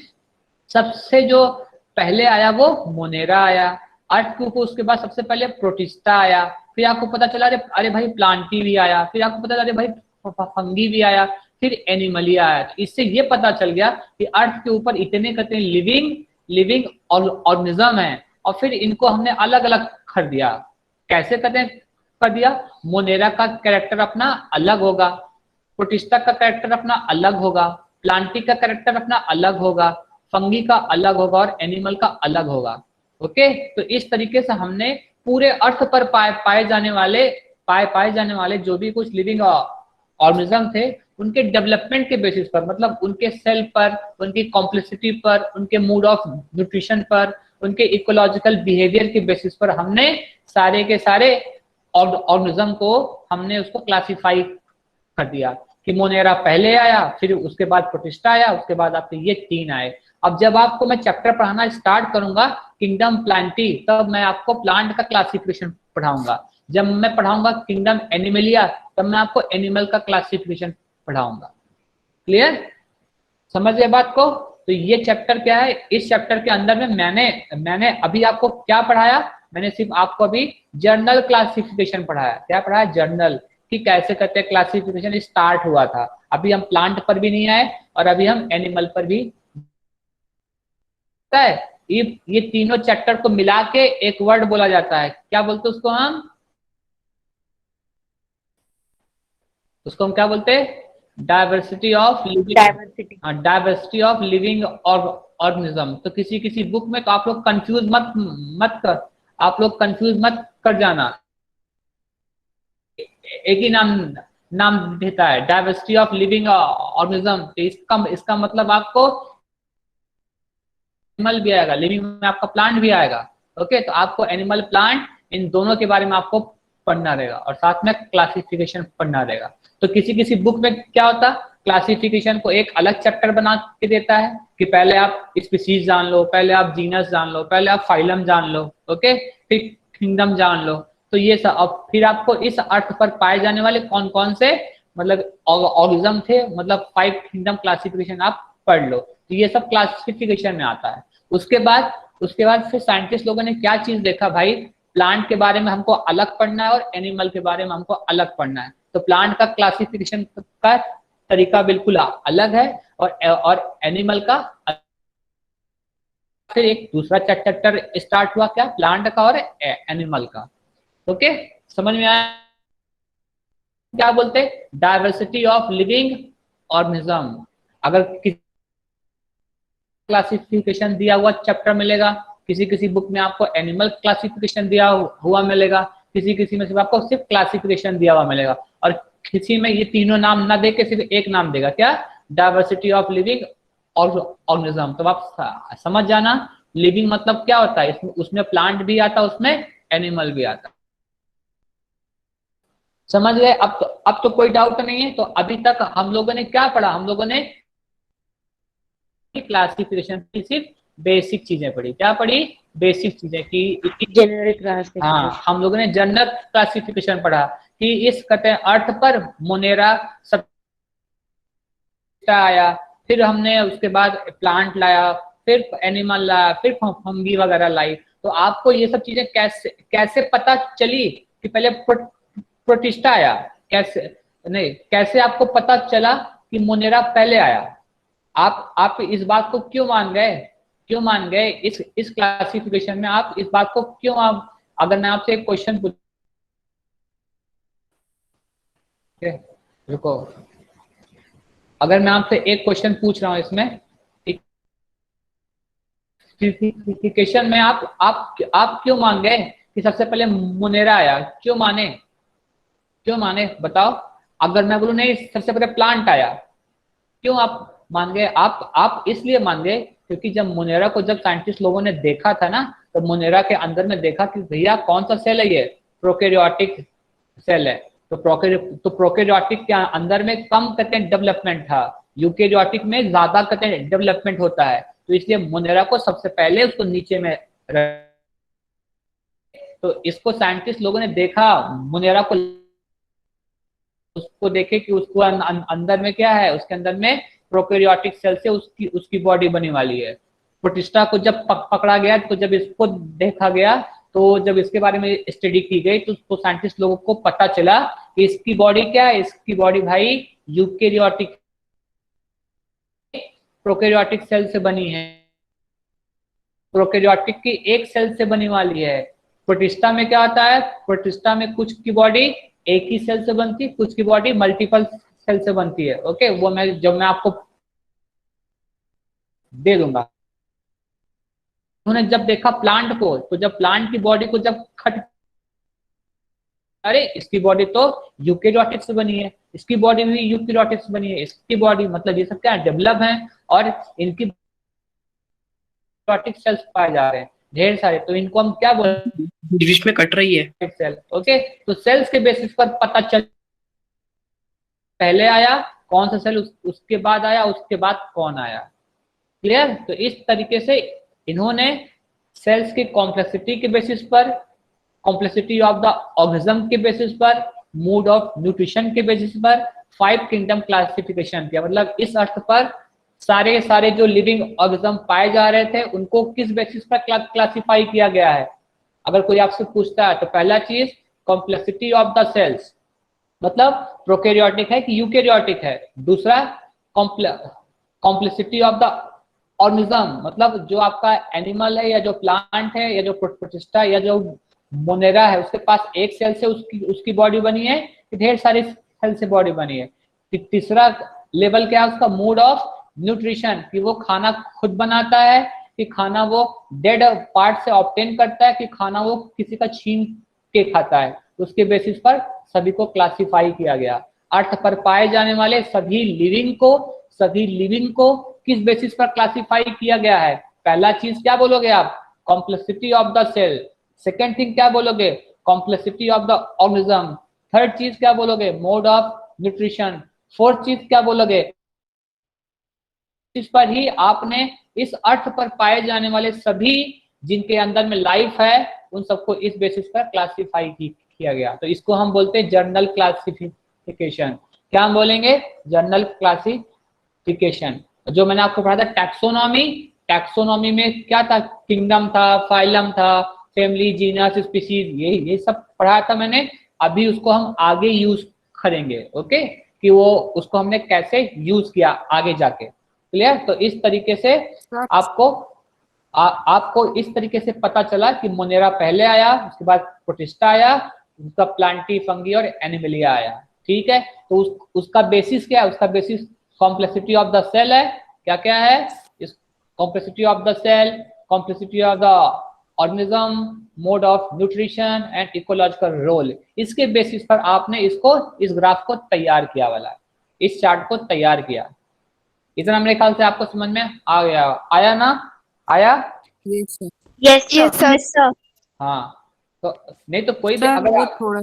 Speaker 1: सबसे जो पहले आया वो मोनेरा आया, अर्थ के ऊपर उसके बाद सबसे पहले प्रोटिस्टा आया, फिर आपको पता चला अरे भाई प्लांटी भी आया, फिर आपको पता चला अरे भाई फंगी भी आया, फिर एनिमलिया आया। तो इससे ये पता चल गया कि अर्थ के ऊपर इतने कहते हैं लिविंग ऑर्गेनिज्म है, और फिर इनको हमने अलग अलग कर दिया। कैसे कहते हैं कर दिया, मोनेरा का कैरेक्टर अपना अलग होगा, प्रोटिस्टा का कैरेक्टर अपना अलग होगा, प्लांटी का कैरेक्टर अपना अलग होगा, फंगी का अलग होगा और एनिमल का अलग होगा। ओके, तो इस तरीके से हमने पूरे अर्थ पर पाए जाने वाले जो भी कुछ लिविंग ऑर्गेनिज्म थे उनके डेवलपमेंट के बेसिस पर, मतलब उनके सेल पर, उनकी कॉम्प्लेक्सिटी पर, उनके मूड ऑफ न्यूट्रिशन पर, उनके इकोलॉजिकल बिहेवियर के बेसिस पर हमने सारे के सारे ऑर्गेनिज्म को हमने उसको क्लासिफाई कर दिया कि मोनेरा पहले आया, फिर उसके बाद प्रोटिस्टा आया, उसके बाद आपके ये 3 आए। अब जब आपको मैं चैप्टर पढ़ाना स्टार्ट करूंगा किंगडम प्लांटी, तब मैं आपको प्लांट का क्लासिफिकेशन पढ़ाऊंगा। जब मैं पढ़ाऊंगा किंगडम एनिमलिया, तब मैं आपको एनिमल का क्लासिफिकेशन पढ़ाऊंगा। क्लियर, समझ गए बात को? तो ये चैप्टर क्या है, इस चैप्टर के अंदर में मैंने अभी आपको क्या पढ़ाया, मैंने सिर्फ आपको अभी जर्नल क्लासिफिकेशन पढ़ाया। क्या पढ़ाया? जर्नल, कि कैसे करते हैं क्लासिफिकेशन स्टार्ट हुआ था। अभी हम प्लांट पर भी नहीं आए और अभी हम एनिमल पर भी है। ये तीनों चैप्टर को मिला के एक वर्ड बोला जाता है, क्या बोलते हैं उसको हम क्या बोलते हैं? Diversity of living organism. तो किसी बुक में तो आप लोग कंफ्यूज मत कर जाना, एक ही नाम देता है, डायवर्सिटी ऑफ लिविंग ऑर्गेनिज्म। तो इसका मतलब आपको एनिमल भी आएगा, लिविंग में आपका प्लांट भी आएगा। ओके, तो आपको एनिमल प्लांट इन दोनों के बारे में आपको पढ़ना रहेगा और साथ में क्लासिफिकेशन पढ़ना रहेगा। तो किसी बुक में क्या होता है, क्लासिफिकेशन को एक अलग चैप्टर बना के देता है कि पहले आप स्पीसीज जान लो, पहले आप जीनस जान लो, पहले आप फाइलम जान लो, ओके, फिर किंगडम जान लो। तो ये सब, अब फिर आपको इस अर्थ पर पाए जाने वाले कौन कौन से मतलब ऑर्गेनिज्म थे, मतलब 5 किंगडम क्लासिफिकेशन आप पढ़ लो। तो ये सब क्लासिफिकेशन में आता है। उसके बाद फिर साइंटिस्ट लोगों ने क्या चीज देखा भाई, प्लांट के बारे में हमको अलग पढ़ना है और एनिमल के बारे में हमको अलग पढ़ना है। तो प्लांट का क्लासिफिकेशन का तरीका बिल्कुल अलग है और एनिमल का। फिर एक दूसरा चैप्टर स्टार्ट हुआ, क्या? प्लांट का और एनिमल का। ओके, समझ में आया? क्या बोलते हैं? Diversity of living organism. अगर किसी क्लासिफिकेशन दिया हुआ चैप्टर मिलेगा, किसी बुक में आपको एनिमल क्लासिफिकेशन दिया हुआ मिलेगा, किसी में सिर्फ आपको सिर्फ क्लासिफिकेशन दिया हुआ मिलेगा, और किसी में ये तीनों नाम ना दे के सिर्फ एक नाम देगा, क्या? Diversity of living organism. तो आप समझ जाना लिविंग मतलब क्या होता है, उसमें प्लांट भी आता है, उसमें एनिमल भी आता है। समझ गए? अब तो कोई डाउट नहीं है। तो अभी तक हम लोगों ने क्या पढ़ा, हम लोगों ने क्लासिफिकेशन की सिर्फ बेसिक चीजें पढ़ी। क्या पढ़ी? बेसिक चीजें की
Speaker 6: जेनेरिक क्लासिफिकेशन।
Speaker 1: हाँ, हम लोगों ने जनरल क्लासिफिकेशन पढ़ा कि इस कहते हैं अर्थ पर मोनेरा सब आया, फिर हमने उसके बाद प्लांट लाया, फिर एनिमल लाया, फिर फंगी वगैरह लाई। तो आपको ये सब चीजें कैसे पता चली कि पहले प्रोटिस्टा आया, कैसे आपको पता चला कि मोनेरा पहले आया? आप इस बात को क्यों मान गए इस क्लासिफिकेशन में? आप इस बात को क्यों अगर मैं आपसे एक क्वेश्चन पूछ, रुको, अगर मैं आपसे एक क्वेश्चन पूछ रहा हूं इसमें क्लासिफिकेशन में, आप क्यों मान गए कि सबसे पहले मोनेरा आया? क्यों माने बताओ। अगर मैं बोलूं नहीं सबसे पहले प्लांट आया, क्यों आप मान गए? आप इसलिए मान गए क्योंकि जब मोनेरा को जब साइंटिस्ट लोगों ने देखा था ना, तो मोनेरा के अंदर में देखा कि भैया कौन सा सेल है, ये प्रोकैरियोटिक सेल है। तो प्रोकैरियोटिक के अंदर में कम कहते हैं डेवलपमेंट था, यूकैरियोटिक में ज्यादा कहते हैं डेवलपमेंट होता है। तो इसलिए मोनेरा को सबसे पहले उसको नीचे में तो इसको साइंटिस्ट लोगों ने देखा, मोनेरा को उसको देखे कि उसको अंदर में क्या है, उसके अंदर में प्रोकैरियोटिक सेल से उसकी बॉडी बनी वाली है। प्रोटिस्टा को जब पकड़ा गया, तो जब इसको देखा गया, तो जब इसके बारे में स्टडी की गई, तो साइंटिस्ट लोगों को पता चला कि इसकी बॉडी क्या है, इसकी बॉडी भाई यूकैरियोटिक प्रोकैरियोटिक सेल से बनी है, प्रोकैरियोटिक की एक सेल से बनी वाली है। प्रोटिस्टा में क्या होता है, प्रोटिस्टा में कुछ की बॉडी एक ही सेल से बनती है, कुछ की बॉडी मल्टीपल सेल से बनती है। ओके, वो मैं आपको दे दूंगा। उन्होंने जब देखा प्लांट को, तो जब प्लांट की बॉडी को जब खट, अरे इसकी बॉडी तो यूकेरियोटिक से बनी है, इसकी बॉडी भी यूकेरियोटिक से बनी है, इसकी बॉडी मतलब ये सब क्या डेवलप है और इनकी यूकेरियोटिक सेल्स पाए जा रहे हैं ढेर सारे, तो इनको हम क्या बोलते हैं,
Speaker 8: बीच में कट रही है
Speaker 1: सेल। ओके, तो सेल्स के बेसिस पर पता चल, पहले आया कौन सा सेल, उसके बाद आया, उसके बाद कौन आया। क्लियर? तो इस तरीके से इन्होंने सेल्स की कॉम्प्लेक्सिटी के बेसिस पर, कॉम्प्लेक्सिटी ऑफ द ऑर्गेनिज्म के बेसिस पर, मोड ऑफ न्यूट्रिशन के बेसिस पर 5 किंगडम क्लासिफिकेशन किया। मतलब इस अर्थ पर सारे जो लिविंग ऑर्गेनिज्म पाए जा रहे थे उनको किस बेसिस पर क्लासिफाई किया गया है। अगर कोई आपसे पूछता है तो पहला चीज कॉम्प्लेक्सिटी ऑफ द सेल्स, मतलब प्रोकैरियोटिक है कि यूकैरियोटिक है। दूसरा कॉम्प्लेक्सिटी ऑफ द ऑर्गेनिज्म, मतलब जो आपका एनिमल है या जो प्लांट है या जो प्रोटिस्टा या जो मोनेरा है, उसके पास एक सेल से उसकी बॉडी बनी है कि ढेर सारी सेल से बॉडी बनी है। तीसरा लेवल क्या है उसका, मोड ऑफ न्यूट्रिशन, कि वो खाना खुद बनाता है कि खाना वो डेड पार्ट से ऑब्टेन करता है कि खाना वो किसी का छीन के खाता है। उसके बेसिस पर सभी को क्लासिफाई किया गया। अर्थ पर पाए जाने वाले सभी लिविंग को किस बेसिस पर क्लासिफाई किया गया है। पहला चीज क्या बोलोगे आप, complexity of the cell. Second thing क्या बोलोगे, complexity of the organism. Third चीज क्या बोलोगे, मोड ऑफ न्यूट्रिशन। फोर्थ चीज क्या बोलोगे, इस पर ही आपने इस अर्थ पर पाए जाने वाले सभी जिनके अंदर में लाइफ है उन सबको इस बेसिस पर क्लासिफाई किया गया। तो इसको हम बोलते हैं जर्नल क्लासिफिकेशन। क्या हम बोलेंगे, जर्नल क्लासिफिकेशन। जो मैंने आपको पढ़ा था टैक्सोनॉमी, टैक्सोनॉमी में क्या था, किंगडम था, फाइलम था, फैमिली, जीनस, स्पीशीज, ये सब पढ़ाया था मैंने। अभी उसको हम आगे यूज करेंगे, ओके, कि वो उसको हमने कैसे यूज किया आगे जाके। क्लियर? तो इस तरीके से आपको इस तरीके से पता चला कि मोनेरा पहले आया, उसके बाद प्रोटिस्टा आया, उसका प्लांटी, फंगी और एनिमलिया आया। ठीक है, तो उसका बेसिस क्या है, उसका basis complexity of the cell है। क्या क्या है, इस complexity of the cell, complexity of the organism, mode of nutrition and ecological role. इसके बेसिस पर आपने इस ग्राफ को तैयार किया वाला, इस चार्ट को तैयार किया। इतना मेरे ख्याल से आपको समझ में आ गया, आया ना, आया?
Speaker 7: Yes sir.
Speaker 3: Yes sir.
Speaker 1: हाँ, तो नहीं तो कोई भी
Speaker 7: सर
Speaker 1: अगर
Speaker 7: वो थोड़ा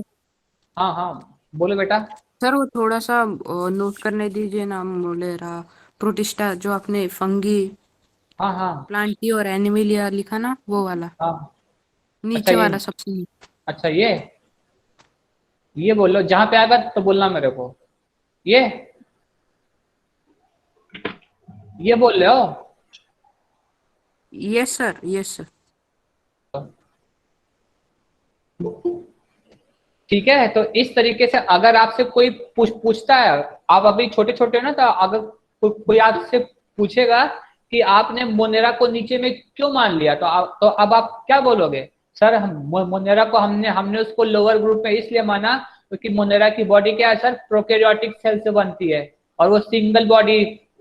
Speaker 1: हाँ बोलो बेटा।
Speaker 7: सर वो थोड़ा सा नोट करने दीजिए ना, मोलेरा, प्रोटिस्टा, जो आपने फंगी,
Speaker 1: हाँ
Speaker 7: प्लांटी और एनिमिलिया लिखा ना, वो वाला
Speaker 1: हाँ। अच्छा
Speaker 7: नीचे वाला सबसे नीचे।
Speaker 1: अच्छा ये बोलो, जहां पे आएगा तो बोलना मेरे को। ये बोल रहे हो?
Speaker 7: Yes sir, yes sir.
Speaker 1: ठीक है, तो इस तरीके से अगर आपसे कोई पूछता है, आप अभी छोटे छोटे हो ना, तो अगर कोई आपसे पूछेगा कि आपने मोनेरा को नीचे में क्यों मान लिया, तो अब आप क्या बोलोगे, सर हम मोनेरा को हमने उसको लोअर ग्रुप में इसलिए माना क्योंकि मोनेरा की बॉडी क्या है सर, प्रोकैरियोटिक सेल से बनती है और वो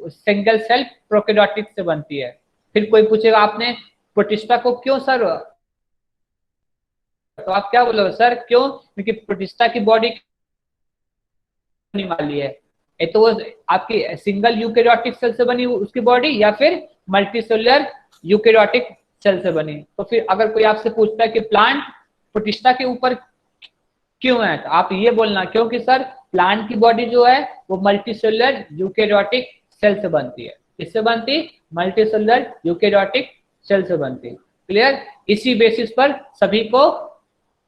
Speaker 1: सिंगल सेल प्रोकैरियोटिक से बनती है। फिर कोई पूछेगा आपने प्रोटिस्टा को क्यों सर, तो आप क्या बोलोगे, सर क्यों, क्योंकि प्रोटिस्टा की बॉडी नहीं वाली है, तो वो आपकी सिंगल यूकैरियोटिक सेल से बनी उसकी बॉडी या फिर मल्टीसेलुलर यूकैरियोटिक सेल से बनी। तो फिर अगर कोई आपसे पूछता है कि प्लांट प्रोटिस्टा के ऊपर क्यों है, तो आप ये बोलना क्योंकि सर प्लांट की बॉडी जो है वो मल्टीसेलुलर यूकैरियोटिक सेल से बनती है। किससे बनती, मल्टीसेलुलर यूकैरियोटिक सेल से बनती। क्लियर? इसी बेसिस पर सभी को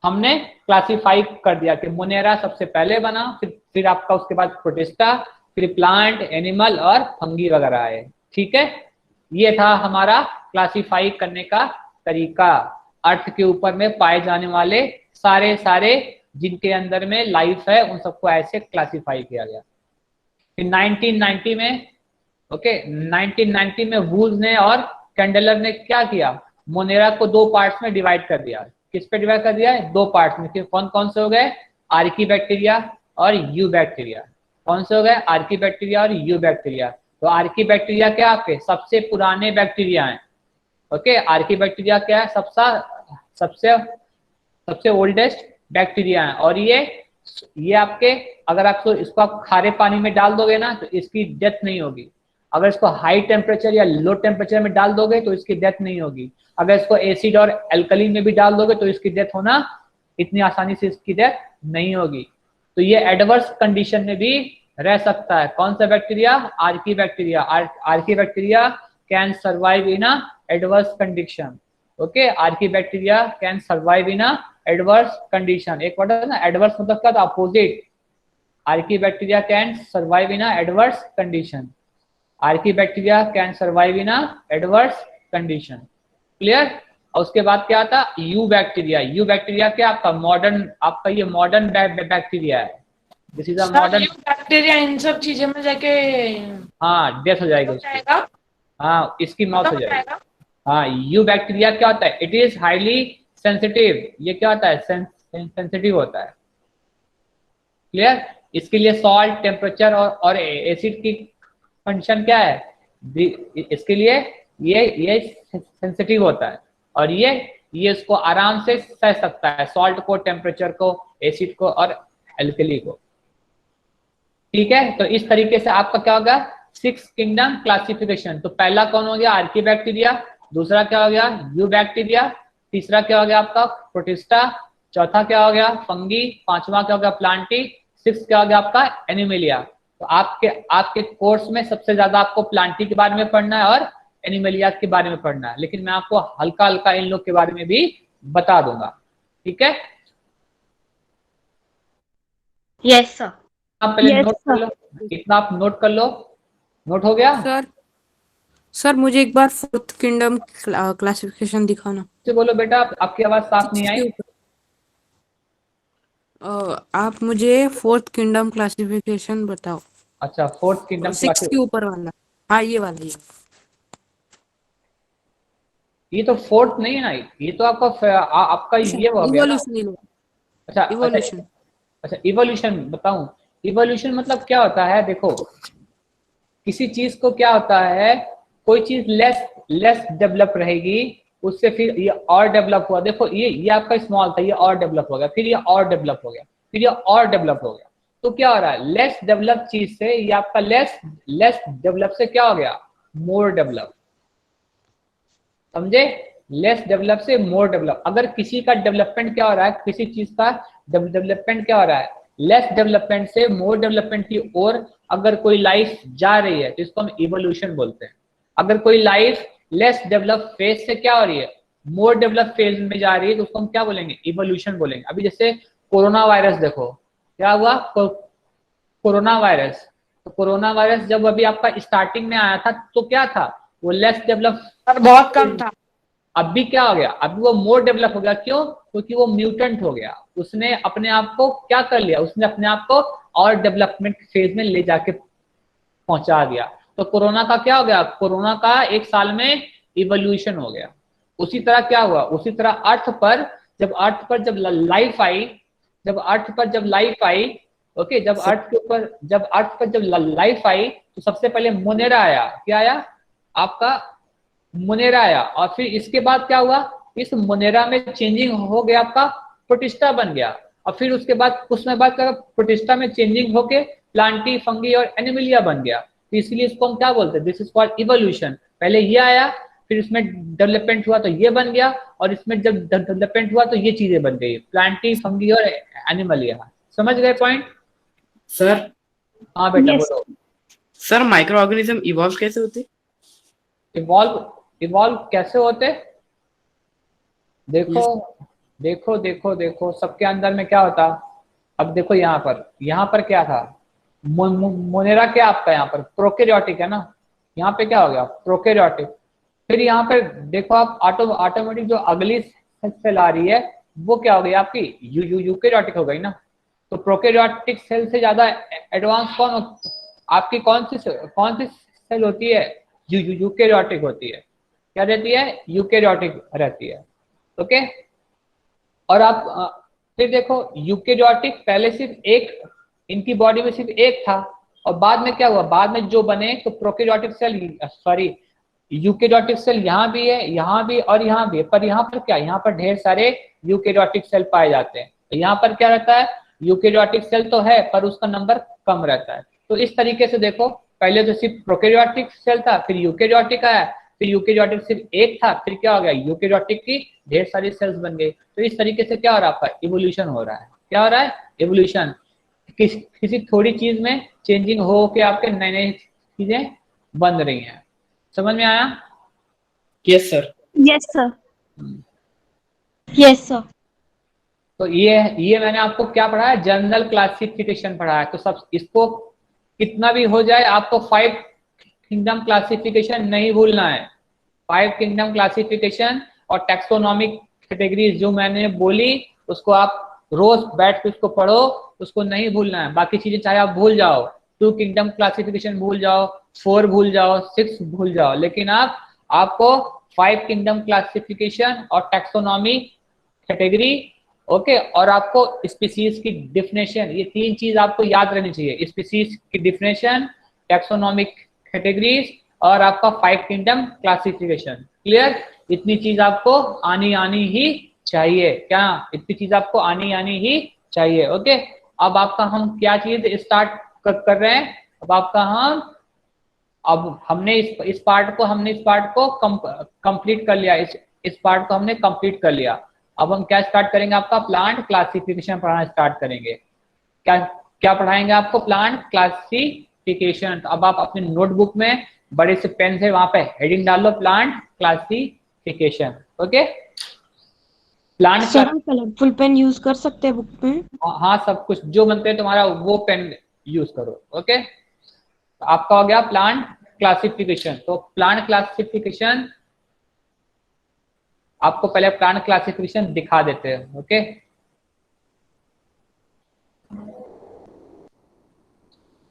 Speaker 1: हमने क्लासिफाई कर दिया कि मोनेरा सबसे पहले बना, फिर आपका उसके बाद प्रोटिस्टा, फिर प्लांट, एनिमल और फंगी वगैरह आए। ठीक है, ये था हमारा क्लासिफाई करने का तरीका। अर्थ के ऊपर में पाए जाने वाले सारे जिनके अंदर में लाइफ है उन सबको ऐसे क्लासिफाई किया गया। फिर 1990 में 1990 में वूल्स ने और कैंडलर ने क्या किया, मोनेरा को 2 पार्ट्स में डिवाइड कर दिया। किस पे डिवाइड कर दिया है, 2 पार्ट्स में। कौन कौन से हो गए, आर्की बैक्टीरिया और यू बैक्टीरिया। कौन से हो गए, आर्की बैक्टीरिया और यू बैक्टीरिया। तो आर्की बैक्टीरिया क्या आपके सबसे पुराने बैक्टीरिया हैं, ओके, आर्की क्या है, सबसे सबसे ओल्डेस्ट बैक्टीरिया है। और ये आपके, अगर इसको आप खारे पानी में डाल दोगे ना तो इसकी डेथ नहीं होगी। अगर इसको हाई टेम्परेचर या लो टेम्परेचर में डाल दोगे तो इसकी डेथ नहीं होगी। अगर इसको एसिड और एल्कली में भी डाल दोगे तो इसकी डेथ होना इतनी आसानी से इसकी डेथ नहीं होगी। तो ये एडवर्स कंडीशन में भी रह सकता है। कौन सा bacteria? Archie bacteria. Archie bacteria can survive in a adverse condition. Okay, Archie bacteria can survive in a adverse condition. एक वर्ड है ना, एडवर्स मतलब क्या था? Opposite. Archie bacteria can survive in a adverse condition. Archie bacteria can survive in a adverse condition. Clear? और उसके बाद क्या आता? You bacteria. यू बैक्टीरिया क्या आपका? मॉडर्न, आपका ये मॉडर्न बैक्टीरिया है। This is a modern
Speaker 2: bacteria इन सब चीजों में जाके
Speaker 1: हाँ डेथ हो जाएगी उसकी। हाँ, इसकी मौत हो जाएगी। हाँ, यू बैक्टीरिया क्या होता है? It is highly sensitive. ये क्या होता है? सेंसिटिव होता है। क्लियर? इसके लिए सॉल्ट, टेम्परेचर और एसिड की कंडीशन क्या है? इसके लिए ये सेंसिटिव होता है और ये इसको आराम से सह सकता है, सॉल्ट को, टेम्परेचर को, एसिड को और एल्कली को। ठीक है, तो इस तरीके से आपका क्या होगा? 6 किंगडम क्लासिफिकेशन। तो पहला कौन हो गया? Archie bacteria. दूसरा क्या हो गया? You bacteria. तीसरा क्या हो गया आपका? प्रोटिस्टा। चौथा क्या हो गया? फंगी। पांचवा क्या हो गया? प्लांटी। 6 क्या हो गया आपका? एनिमेलिया। तो आपके कोर्स में सबसे ज्यादा आपको प्लांटी के बारे में पढ़ना है और एनिमेलिया के बारे में पढ़ना है, लेकिन मैं आपको हल्का हल्का इन लोग के बारे में भी बता दूंगा। ठीक है,
Speaker 5: यस सर।
Speaker 1: आप पहले
Speaker 3: Yes,
Speaker 1: नोट कर
Speaker 3: sir.
Speaker 1: लो, इतना आप नोट कर लो। नोट हो गया?
Speaker 7: सर मुझे एक बार फोर्थ किंगडम क्लासिफिकेशन दिखाना।
Speaker 1: से बोलो बेटा, आपकी आवाज साफ नहीं आई।
Speaker 7: आप मुझे फोर्थ किंगडम क्लासिफिकेशन बताओ।
Speaker 1: अच्छा, फोर्थ किंगडम
Speaker 7: 6 के ऊपर वाला। हाँ, ये वाला।
Speaker 1: ये तो फोर्थ नहीं है ना, ये तो आपका ये हो गया ना।
Speaker 7: इवोल्यूशन।
Speaker 1: अच्छा
Speaker 7: इवोल्यूशन।
Speaker 1: अच्छा, इवोल्यूशन बताऊं? इवोल्यूशन मतलब क्या होता है? देखो, किसी चीज को क्या होता है, कोई चीज लेस डेवलप रहेगी, उससे फिर ये और डेवलप हुआ। देखो, ये आपका स्मॉल था, ये और डेवलप हो गया, फिर ये और डेवलप हो गया, फिर ये और डेवलप हो गया। तो क्या हो रहा है? लेस डेवलप चीज से ये आपका लेस डेवलप से क्या हो गया? मोर डेवलप। समझे? लेस डेवलप से मोर डेवलप। अगर किसी का डेवलपमेंट क्या हो रहा है, किसी चीज का डेवलपमेंट क्या हो रहा है, लेस डेवलपमेंट से मोर डेवलपमेंट की ओर अगर कोई लाइफ जा रही है तो इसको हम इवोल्यूशन बोलते हैं। अगर कोई लाइफ लेस डेवलप फेज से क्या हो रही है, मोर डेवलप फेज में जा रही है, तो उसको हम क्या बोलेंगे? इवोल्यूशन बोलेंगे। अभी जैसे कोरोना वायरस देखो, क्या हुआ? Corona virus. तो कोरोना वायरस जब अभी आपका स्टार्टिंग में आया था तो क्या था? वो लेस डेवलप,
Speaker 2: बहुत कम था।
Speaker 1: अब भी क्या हो गया? अभी वो मोर डेवलप हो गया। क्यों? क्योंकि वो म्यूटेंट हो गया। उसने अपने आप को क्या कर लिया? उसने अपने आप को और डेवलपमेंट फेज में ले जाके पहुंचा दिया। तो कोरोना का क्या हो गया? कोरोना का 1 साल में इवोल्यूशन हो गया। उसी तरह क्या हुआ? उसी तरह अर्थ पर जब लाइफ आई, ओके, जब अर्थ पर जब लाइफ आई तो सबसे पहले मोनेरा आया। क्या आया? आपका मोनेरा आया। और फिर इसके बाद क्या हुआ? इस मोनेरा में चेंजिंग हो गया, आपका प्रोटिस्टा बन गया। और फिर उसके बाद कुछ समय बाद क्या? प्रोटिस्टा में चेंजिंग होके प्लांटी, फंगी और एनिमिलिया बन गया। तो इसलिए इसको हम क्या बोलते हैं? This is called evolution. पहले ये आया, फिर इसमें डेवलपमेंट हुआ तो ये बन गया, और इसमें जब डेवलपमेंट हुआ तो ये चीजें बन गई, प्लांटी, फंगी और एनिमलिया। समझ गए पॉइंट?
Speaker 8: सर।
Speaker 1: हाँ बेटा,
Speaker 3: Yes.
Speaker 1: बोलो।
Speaker 8: सर, माइक्रो ऑर्गेनिज्म इवॉल्व कैसे होते?
Speaker 1: इवॉल्व कैसे होते? देखो, सबके अंदर में क्या होता? अब देखो, यहाँ पर क्या था? मोनेरा क्या आपका? यहाँ पर प्रोकैरियोटिक है ना, यहाँ पे क्या हो गया? प्रोकैरियोटिक। फिर यहाँ पर देखो आप, ऑटोमेटिक जो अगली सेल आ रही है वो क्या हो गई आपकी? यूकैरियोटिक हो गई ना। तो प्रोकैरियोटिक सेल से ज्यादा एडवांस आपकी कौन सी सेल होती है? यूकैरियोटिक होती है। क्या रहती है? यूकैरियोटिक रहती है। ओके, और आप फिर देखो, यूकैरियोटिक पहले सिर्फ एक, इनकी बॉडी में सिर्फ एक था, और बाद में क्या हुआ? बाद में जो बने तो प्रोकैरियोटिक सेल, यूकेरियोटिक सेल यहाँ भी है, यहाँ भी और यहाँ भी, पर यहाँ पर क्या, यहाँ पर ढेर सारे यूकेरियोटिक सेल पाए जाते हैं। यहाँ पर क्या रहता है, यूकेरियोटिक सेल तो है पर उसका नंबर कम रहता है। तो इस तरीके से देखो, पहले तो सिर्फ प्रोकैरियोटिक सेल था, फिर यूकेरियोटिक आया, फिर यूकेरियोटिक सिर्फ एक था, फिर क्या हो गया, यूकेरियोटिक की ढेर सारी सेल्स बन गई। तो इस तरीके से क्या हो रहा है, आपका इवोल्यूशन हो रहा है। क्या हो रहा है, इवोल्यूशन। किसी थोड़ी चीज में चेंजिंग हो के आपके नई नई चीजें बन रही हैं। समझ में आया?
Speaker 8: Yes sir.
Speaker 3: Yes sir.
Speaker 5: Yes, sir.
Speaker 1: तो ये मैंने आपको क्या पढ़ाया, जनरल क्लासिफिकेशन पढ़ाया। तो सब इसको कितना भी हो जाए आपको 5 किंगडम क्लासिफिकेशन नहीं भूलना है। 5 किंगडम क्लासिफिकेशन और टैक्सोनॉमिक कैटेगरीज जो मैंने बोली उसको आप रोज बैठ के उसको पढ़ो, उसको नहीं भूलना है। बाकी चीजें चाहे आप भूल जाओ, 2 किंगडम क्लासिफिकेशन भूल जाओ, 4 भूल जाओ, 6 भूल जाओ, लेकिन आपको 5 किंगडम क्लासिफिकेशन और टैक्सोनॉमी कैटेगरी, ओके, और आपको स्पीसीज की डिफिनेशन, ये 3 चीज आपको याद रहनी चाहिए। स्पीसीज की डिफिनेशन, टैक्सोनॉमिक कैटेगरीज और आपका 5 किंगडम क्लासिफिकेशन। क्लियर? इतनी चीज आपको आनी ही चाहिए। क्या? इतनी चीज आपको आनी ही चाहिए। ओके, अब आपका हम क्या चीज स्टार्ट कर रहे हैं, अब हमने इस पार्ट को कंप्लीट कर लिया। इस पार्ट को हमने कंप्लीट कर लिया। अब हम क्या स्टार्ट करेंगे, आपका प्लांट क्लासिफिकेशन पढ़ाना स्टार्ट करेंगे। क्या पढ़ाएंगे आपको, प्लांट क्लासिफिकेशन। तो अब आप अपने नोटबुक में बड़े से पेन से वहां पे हेडिंग डाल लो, plant classification. Okay, plant
Speaker 6: sir हम कलरफुल पेन यूज कर सकते हैं बुक में?
Speaker 1: हाँ, सब कुछ जो बनते हैं तुम्हारा वो पेन यूज करो। ओके, तो आपका हो गया प्लांट क्लासिफिकेशन। तो प्लांट क्लासिफिकेशन आपको पहले प्लांट क्लासिफिकेशन दिखा देते हैं। ओके,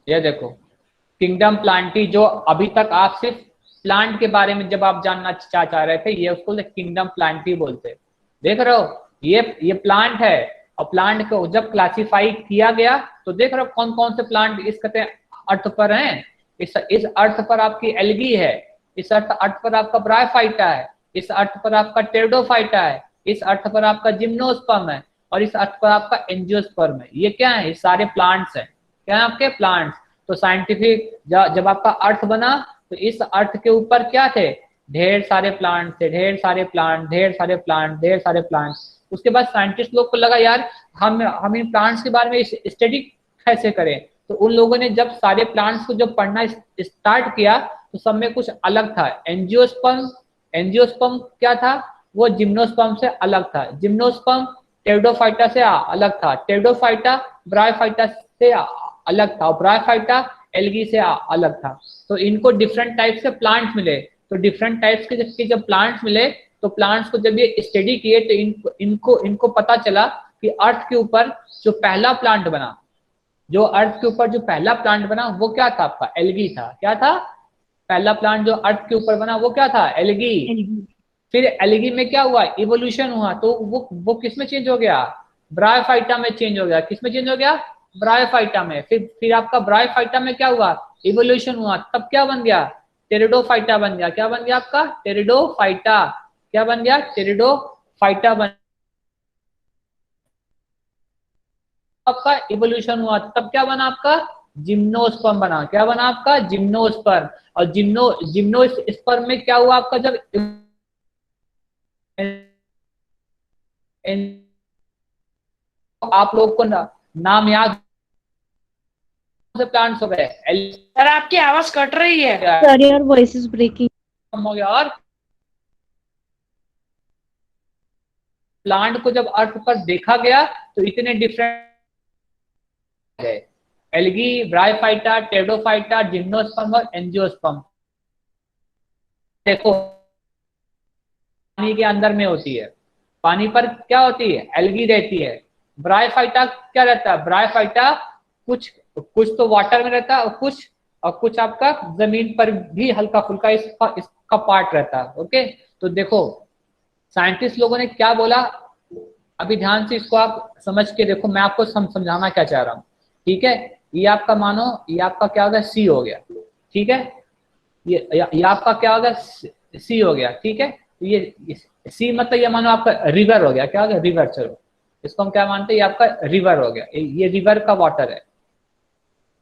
Speaker 1: ये देखो किंगडम प्लांटी, जो अभी तक आप सिर्फ प्लांट के बारे में जब आप जानना चाह रहे थे, ये उसको किंगडम प्लांटी बोलते। देख रहे हो, ये प्लांट है, और प्लांट को जब क्लासिफाई किया गया तो देख रहे हो कौन कौन से प्लांट इस कहते अर्थ पर हैं। इस अर्थ पर आपकी एल्गी है, इस अर्थ पर आपका ब्रायोफाइटा है, इस अर्थ पर आपका टेरिडोफाइटा है, इस अर्थ पर आपका जिम्नोस्पर्म है, और इस अर्थ पर आपका एंजियोस्पर्म है। ये क्या है, ये सारे प्लांट्स हैं। क्या है आपके प्लांट्स। तो साइंटिफिक जब आपका अर्थ बना तो इस अर्थ के ऊपर क्या थे, ढेर सारे प्लांट थे, ढेर सारे प्लांट। उसके बाद साइंटिस्ट लोग को लगा यार हम इन प्लांट्स के बारे में स्टडी कैसे करें। तो उन लोगों ने जब सारे प्लांट्स को जब पढ़ना स्टार्ट किया तो सब में कुछ अलग था। एंजियोस्पर्म क्या था, वो जिम्नोस्पर्म से अलग था। जिम्नोस्पर्म टेरिडोफाइटा से अलग था। टेरिडोफाइटा ब्रायोफाइटा से अलग था, और ब्रायोफाइटा एल्गी से अलग था। तो इनको डिफरेंट टाइप से प्लांट्स मिले। तो डिफरेंट टाइप्स के जब प्लांट्स मिले तो प्लांट्स को जब ये स्टडी किए तो इनको पता चला कि अर्थ के ऊपर जो पहला प्लांट बना, वो क्या था, आपका एल्गी था। क्या था, पहला प्लांट जो अर्थ के ऊपर बना वो क्या था, एल्गी। फिर एल्गी में क्या हुआ, इवोल्यूशन हुआ, तो वो किस में चेंज हो गया, ब्रायोफाइटा में चेंज हो गया। किस में चेंज हो गया, ब्रायोफाइटा में। फिर आपका ब्रायोफाइटा में क्या हुआ, इवोल्यूशन हुआ, तब क्या बन गया, टेरिडोफाइटा बन गया। क्या बन गया आपका, टेरिडोफाइटा। क्या बन गया, टेरिडोफाइटा बन आपका इवोल्यूशन हुआ, तब क्या बना आपका, जिम्नोस्पर्म बना। क्या बना आपका, जिम्नोस्पर्म। और जिम्नोस्पर्म में क्या हुआ आपका, जब आप लोग को नाम याद से प्लांट्स हो गए,
Speaker 2: सर आपकी आवाज कट रही है।
Speaker 5: Sir, your voice is breaking.
Speaker 1: हो गया। और प्लांट को जब अर्थ पर देखा गया तो इतने डिफरेंट है, एल्गी, ब्रायोफाइटा, टेरिडोफाइटा, जिम्नोस्पर्म और एंजियोस्पर्म। देखो पानी के अंदर में होती है, पानी पर क्या होती है, एल्गी रहती है। ब्रायोफाइटा क्या रहता है, ब्रायोफाइटा कुछ तो वाटर में रहता है, और कुछ आपका जमीन पर भी हल्का फुल्का इसका पार्ट रहता है। ओके, तो देखो साइंटिस्ट लोगों ने क्या बोला, अभी ध्यान से इसको आप समझ के देखो, मैं आपको समझाना क्या चाह रहा हूँ। ठीक है, ये आपका मानो, ये आपका क्या हो गया, सी हो गया। ठीक है, ये आपका क्या हो गया, सी हो गया, ठीक है। तो ये सी मतलब ये मानो आपका रिवर हो गया, क्या हो गया, रिवर। चलो इसको हम क्या मानते हैं, ये आपका रिवर हो गया, ये रिवर का वाटर है,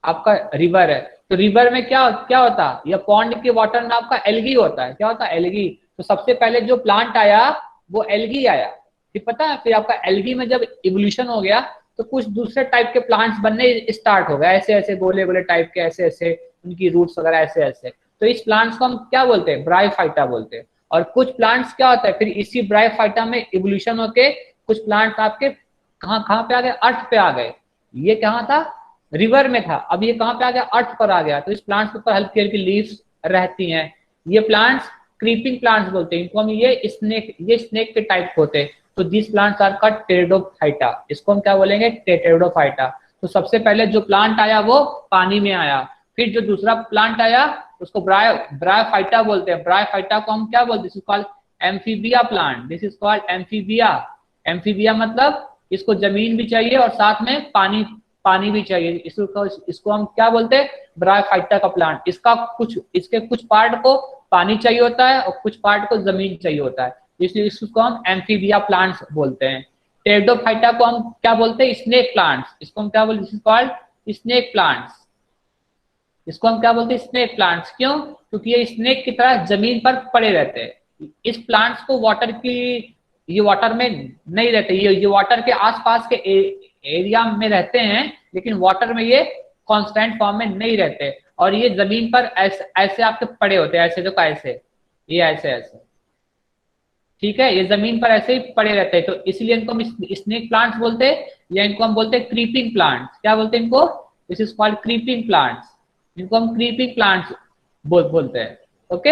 Speaker 1: आपका रिवर है। तो रिवर में क्या क्या होता है, या पॉन्ड के वाटर में आपका एल्गी होता है, क्या होता है, एल्गी। तो सबसे पहले जो प्लांट आया वो एल्गी आया, फिर पता है, फिर आपका एल्गी में जब इवोल्यूशन हो गया तो कुछ दूसरे टाइप के प्लांट्स बनने स्टार्ट हो गए, ऐसे ऐसे गोले गोले टाइप के, ऐसे ऐसे उनकी रूट्स वगैरह ऐसे ऐसे। तो इस प्लांट्स को हम क्या बोलते हैं, ब्रायोफाइटा बोलते हैं। और कुछ प्लांट्स क्या होता है, फिर इसी ब्रायोफाइटा में इवोल्यूशन होके कुछ प्लांट्स आपके कहाँ कहाँ पे आ गए, अर्थ पे आ गए। ये कहाँ था, रिवर में था, अब ये कहाँ पे आ गया, अर्थ पर आ गया। तो इस प्लांट्स के ऊपर हल्की हल्की लीव्स रहती हैं। ये प्लांट्स क्रीपिंग प्लांट्स बोलते हैं इनको हम, ये स्नेक के टाइप होते हैं। तो this plants are called pteridophyta, इसको हम क्या बोलेंगे, टेरिडोफाइटा। तो सबसे पहले जो प्लांट आया वो पानी में आया, फिर जो दूसरा प्लांट आया उसको ब्रायोफाइटा बोलते हैं। ब्रायोफाइटा को हम क्या बोलते हैं, this is called amphibia plant, this is called amphibia. Amphibia मतलब इसको जमीन भी चाहिए और साथ में पानी पानी भी चाहिए, इसको हम क्या बोलते हैं, ब्रायोफाइटा का प्लांट। इसके कुछ पार्ट को पानी चाहिए होता है और कुछ पार्ट को जमीन चाहिए होता है, इसलिए इसको हम एम्फीबिया प्लांट्स बोलते हैं। टेरिडोफाइटा को हम क्या बोलते हैं, स्नेक प्लांट्स, इसको हम क्या बोलते हैं, this is called snake plants. इसको हम क्या बोलते हैं, स्नेक प्लांट्स। क्यों, क्योंकि ये स्नेक की तरह जमीन पर पड़े रहते हैं। इस प्लांट्स को वाटर की, ये वाटर में नहीं रहते, ये वाटर के आसपास के एरिया में रहते हैं, लेकिन वाटर में ये कांस्टेंट फॉर्म में नहीं रहते। और ये जमीन पर ऐसे आपके पड़े होते हैं, ऐसे जो ऐसे, ये ऐसे ऐसे, ठीक है, ये जमीन पर ऐसे ही पड़े रहते हैं। तो इसलिए इनको हम स्नेक प्लांट्स बोलते हैं, या इनको हम बोलते हैं क्रीपिंग प्लांट्स। क्या बोलते हैं इनको, this is called creeping plants, इनको हम क्रीपिंग प्लांट्स बोलते हैं। ओके,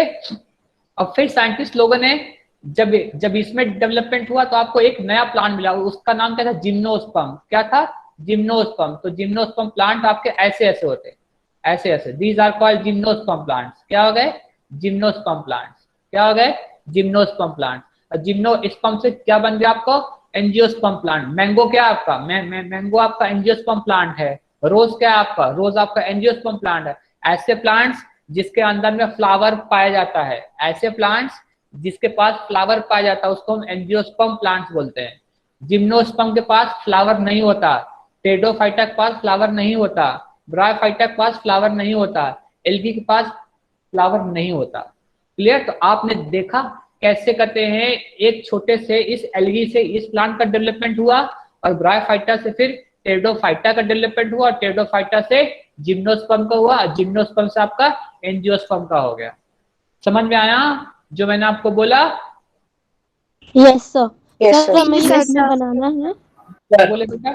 Speaker 1: अब फिर साइंटिस्ट लोगों ने जब इसमें डेवलपमेंट हुआ तो आपको एक नया प्लांट मिला, उसका नाम क्या था, जिम्नोस्पर्म। क्या था, जिम्नोस्पर्म। तो जिम्नोस्पर्म प्लांट आपके ऐसे ऐसे होते हैं, ऐसे ऐसे, these are called gymnosperm plants. क्या हो गए, जिम्नोस्पर्म प्लांट्स। क्या हो गए, जिम्नोस्पर्म प्लांट। और जिम्नोस्पर्म से क्या बन गया आपको, एंजियोस्पर्म प्लांट। मैंगो क्या आपका, मैंगो आपका एंजियोस्पर्म प्लांट है। रोज क्या है आपका, रोज आपका एंजियोस्पर्म प्लांट है। ऐसे प्लांट्स जिसके अंदर में फ्लावर पाया जाता है, ऐसे प्लांट्स जिसके पास फ्लावर पाया जाता है उसको हम एंजियोस्पर्म प्लांट्स बोलते हैं। जिम्नोस्पर्म के पास फ्लावर नहीं होता, टेरिडोफाइटा के पास फ्लावर नहीं होता, ब्रायोफाइटा के पास फ्लावर नहीं होता, एल्गी के पास फ्लावर नहीं होता। क्लियर। तो आपने देखा कैसे करते हैं, एक छोटे से इस एल्गी से इस प्लांट का डेवलपमेंट हुआ, और ब्रायोफाइटा से फिर टेरिडोफाइटा का डेवलपमेंट हुआ, और टेरिडोफाइटा से जिम्नोस्पर्म का हुआ, जिम्नोस्पर्म से आपका एंजियोस्पर्म का हो गया। समझ में आया जो मैंने आपको बोला?
Speaker 6: Yes sir.
Speaker 5: Yes,
Speaker 6: sir
Speaker 5: sir.
Speaker 6: हमें ये बुक में बनाना है,
Speaker 1: क्या बोले बेटा?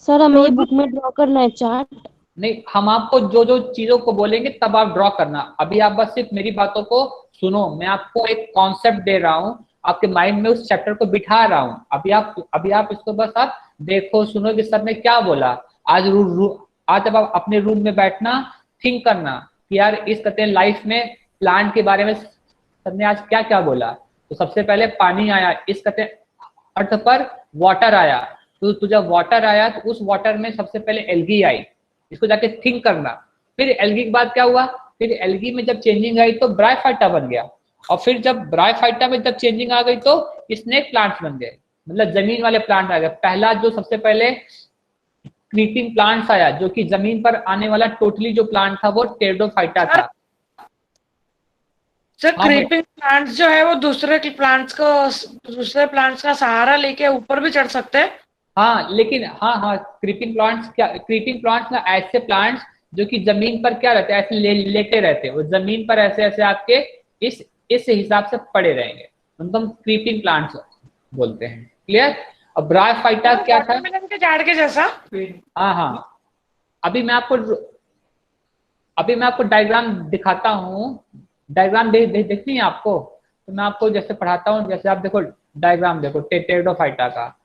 Speaker 6: सर हमें ये बुक में ड्रॉ करना है चार्ट।
Speaker 1: नहीं, हम आपको जो जो चीजों को बोलेंगे तब आप ड्रॉ करना। अभी आप बस सिर्फ मेरी बातों को सुनो, मैं आपको एक कॉन्सेप्ट दे रहा हूँ, आपके माइंड में उस चैप्टर को बिठा रहा हूँ। अभी आप इसको बस आप देखो, सुनो कि सर ने क्या बोला। आज आज जब आप अपने रूम में बैठना, थिंक करना कि यार इस कहते हैं लाइफ में प्लांट के बारे में सर ने आज क्या क्या बोला। तो सबसे पहले पानी आया, इस कहते हैं अर्थ पर वाटर आया। तो जब वाटर आया तो उस वाटर में सबसे पहले एल्गी आई, इसको जाके थिंक करना। फिर एल्गी के बाद क्या हुआ, फिर एल्गी में जब चेंजिंग आई तो ब्रायोफाइटा बन गया, और फिर जब ब्रायोफाइटा में जब चेंजिंग आ गई तो स्नेक प्लांट्स बन गए, मतलब जमीन वाले प्लांट आ गए। पहला जो सबसे पहले क्रीपिंग प्लांट्स आया, जो कि जमीन पर आने वाला टोटली जो प्लांट था वो टेरिडोफाइटा था।
Speaker 2: सर क्रीपिंग प्लांट्स जो है वो दूसरे प्लांट्स का सहारा लेके ऊपर भी चढ़ सकते हैं।
Speaker 1: हाँ, लेकिन हाँ क्रीपिंग प्लांट्स ना ऐसे प्लांट्स जो कि जमीन पर क्या रहते हैं, ऐसे लेटे रहते हैं, वो जमीन पर ऐसे ऐसे आपके इस हिसाब से पड़े रहेंगे, उनको हम क्रीपिंग प्लांट्स बोलते हैं। क्लियर। अब ब्रायोफाइटा क्या था,
Speaker 2: के झाड़ के जैसा।
Speaker 1: हाँ, अभी मैं आपको डायग्राम दिखाता हूँ। डायग्राम देखनी है आपको, तो मैं आपको जैसे पढ़ाता हूँ, जैसे आप देखो डायग्राम देखो टेरिडोफाइटा का।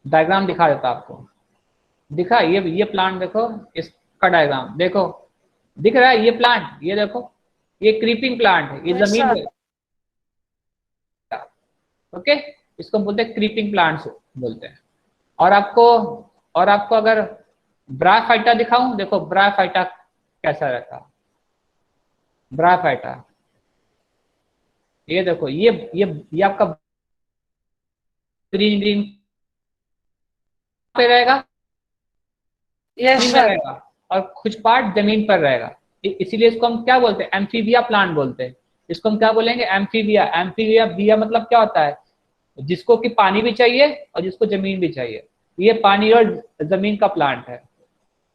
Speaker 1: डायग्राम दिखा देता आपको, दिखा, ये प्लांट देखो, इसका डायग्राम देखो, दिख रहा है ये प्लांट, ये देखो, ये क्रीपिंग प्लांट है, ये
Speaker 2: Yes,
Speaker 1: जमीन
Speaker 2: sir.
Speaker 1: पे, ओके, इसको बोलते हैं क्रीपिंग प्लांट्स बोलते हैं। और आपको अगर ब्रायोफाइटा दिखाऊं, देखो ब्रायोफाइटा कैसा रहता। ब्रायोफाइटा ये देखो, ये आपका ग्रीन ग्रीन पे रहेगा,
Speaker 2: यस
Speaker 1: जमीन में
Speaker 2: सर।
Speaker 1: रहेगा, और कुछ पार्ट जमीन पर रहेगा। इसीलिए इसको हम क्या बोलते हैं, एम्फीबिया प्लांट बोलते हैं। इसको हम क्या बोलेंगे, एम्फीबिया। एम्फीबिया बिया मतलब क्या होता है, जिसको कि पानी भी चाहिए और जिसको जमीन भी चाहिए। ये पानी और जमीन का प्लांट है।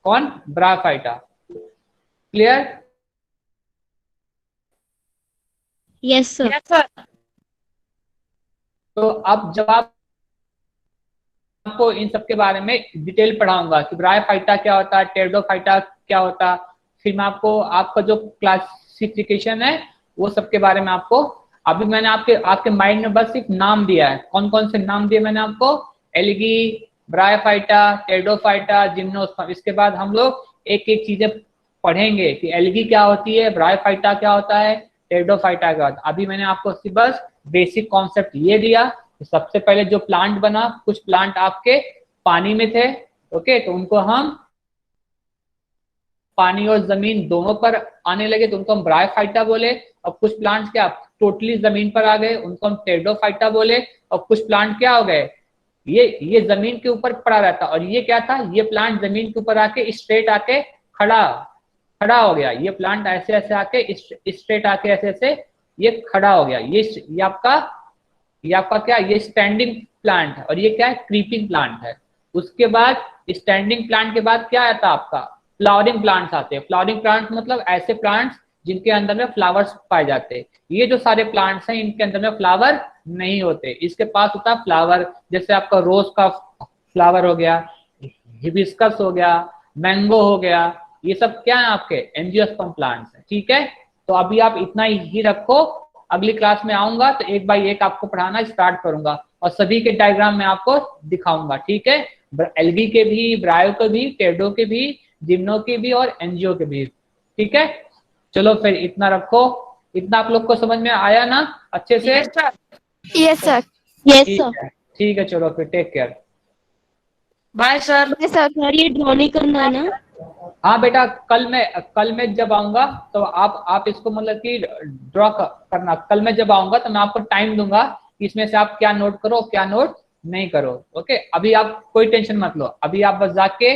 Speaker 1: कौन, bryophyta. Clear.
Speaker 5: Yes, sir.
Speaker 2: Yes sir.
Speaker 1: तो अब जब आपको इन सब के बारे में डिटेल पढ़ाऊंगा कि ब्रायोफाइटा क्या होता है, टेरिडोफाइटा क्या होता है, फिर मैं आपको आपका जो क्लासिफिकेशन है वो सब के बारे में आपको, अभी मैंने आपके माइंड में बस सिर्फ नाम दिया है। कौन कौन से नाम दिए मैंने आपको, एल्गी, ब्रायोफाइटा, टेरिडोफाइटा, जिम्नोस्पर्म। इसके बाद हम लोग एक एक चीजें पढ़ेंगे कि एल्गी क्या होती है, ब्रायोफाइटा क्या होता है, टेरिडोफाइटा क्या होता है। अभी मैंने आपको सिर्फ बस बेसिक कॉन्सेप्ट ये दिया। तो सबसे पहले जो प्लांट बना, कुछ प्लांट आपके पानी में थे, ओके, तो उनको हम पानी और जमीन दोनों पर आने लगे तो उनको हम ब्रायोफाइटा बोले। और कुछ प्लांट्स क्या टोटली जमीन पर आ गए, उनको हम टेरिडोफाइटा बोले। और कुछ प्लांट क्या हो गए, ये जमीन के ऊपर पड़ा रहता, और ये क्या था, ये प्लांट जमीन के ऊपर आके स्ट्रेट आके खड़ा खड़ा हो गया। ये प्लांट ऐसे ऐसे आके स्ट्रेट आके ऐसे ऐसे ये खड़ा हो गया। ये आपका क्या, ये स्टैंडिंग प्लांट है, और ये क्या है, क्रीपिंग प्लांट है। उसके बाद स्टैंडिंग प्लांट के बाद क्या आता है आपका, फ्लावरिंग प्लांट्स आते हैं। फ्लावरिंग प्लांट्स मतलब ऐसे प्लांट्स जिनके अंदर में फ्लावर्स पाए जाते हैं। ये जो सारे प्लांट्स हैं इनके अंदर में फ्लावर नहीं होते, इसके पास होता है फ्लावर। जैसे आपका रोज का फ्लावर हो गया, हिबिस्कस हो गया, मैंगो हो गया, ये सब क्या है आपके एंजियोस्पर्म प्लांट्स है। ठीक है, तो अभी आप इतना ही रखो। अगली क्लास में आऊंगा तो एक बाय एक आपको पढ़ाना स्टार्ट करूंगा और सभी के डायग्राम में आपको दिखाऊंगा। ठीक है, एल्गी के भी, ब्रायो के भी, टेडो के भी, जिम्नो के भी और एनजीओ के भी। ठीक है, चलो फिर इतना रखो। इतना आप लोग को समझ में आया ना अच्छे से?
Speaker 2: Yes sir.
Speaker 5: Yes, sir.
Speaker 6: Yes
Speaker 1: ठीक
Speaker 6: सर।
Speaker 1: है, ठीक है, चलो फिर take care.
Speaker 2: Bye sir.
Speaker 5: Yes, sir.
Speaker 6: Sir ये ड्रॉ नहीं करना है ना?
Speaker 1: हाँ बेटा, कल मैं जब आऊंगा तो आप इसको मतलब कि ड्रॉ करना। कल मैं जब आऊंगा तो मैं आपको टाइम दूंगा कि इसमें से आप क्या नोट करो क्या नोट नहीं करो। ओके, अभी आप कोई टेंशन मत लो, अभी आप बस जाके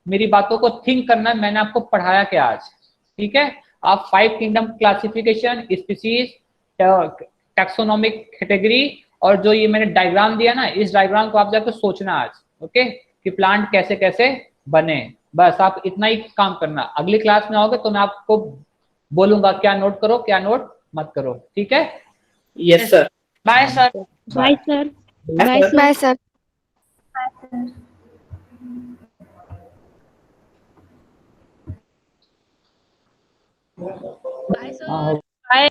Speaker 1: मेरी बातों को थिंक करना है मैंने आपको पढ़ाया क्या आज। ठीक है, आप 5 kingdom classification, species, taxonomic category, और जो ये मैंने डायग्राम दिया ना, इस डायग्राम को आप जाकर सोचना आज। ओके, कि प्लांट कैसे कैसे बने। बस आप इतना ही काम करना। अगली क्लास में आओगे तो मैं आपको बोलूंगा क्या नोट करो क्या नोट मत करो। ठीक है,
Speaker 8: Yes, sir.
Speaker 2: Bye sir.
Speaker 6: Bye sir.
Speaker 8: Yes,
Speaker 6: bye
Speaker 8: sir.
Speaker 6: Sir.
Speaker 5: Bye, sir.
Speaker 1: हाँ,
Speaker 2: बाय।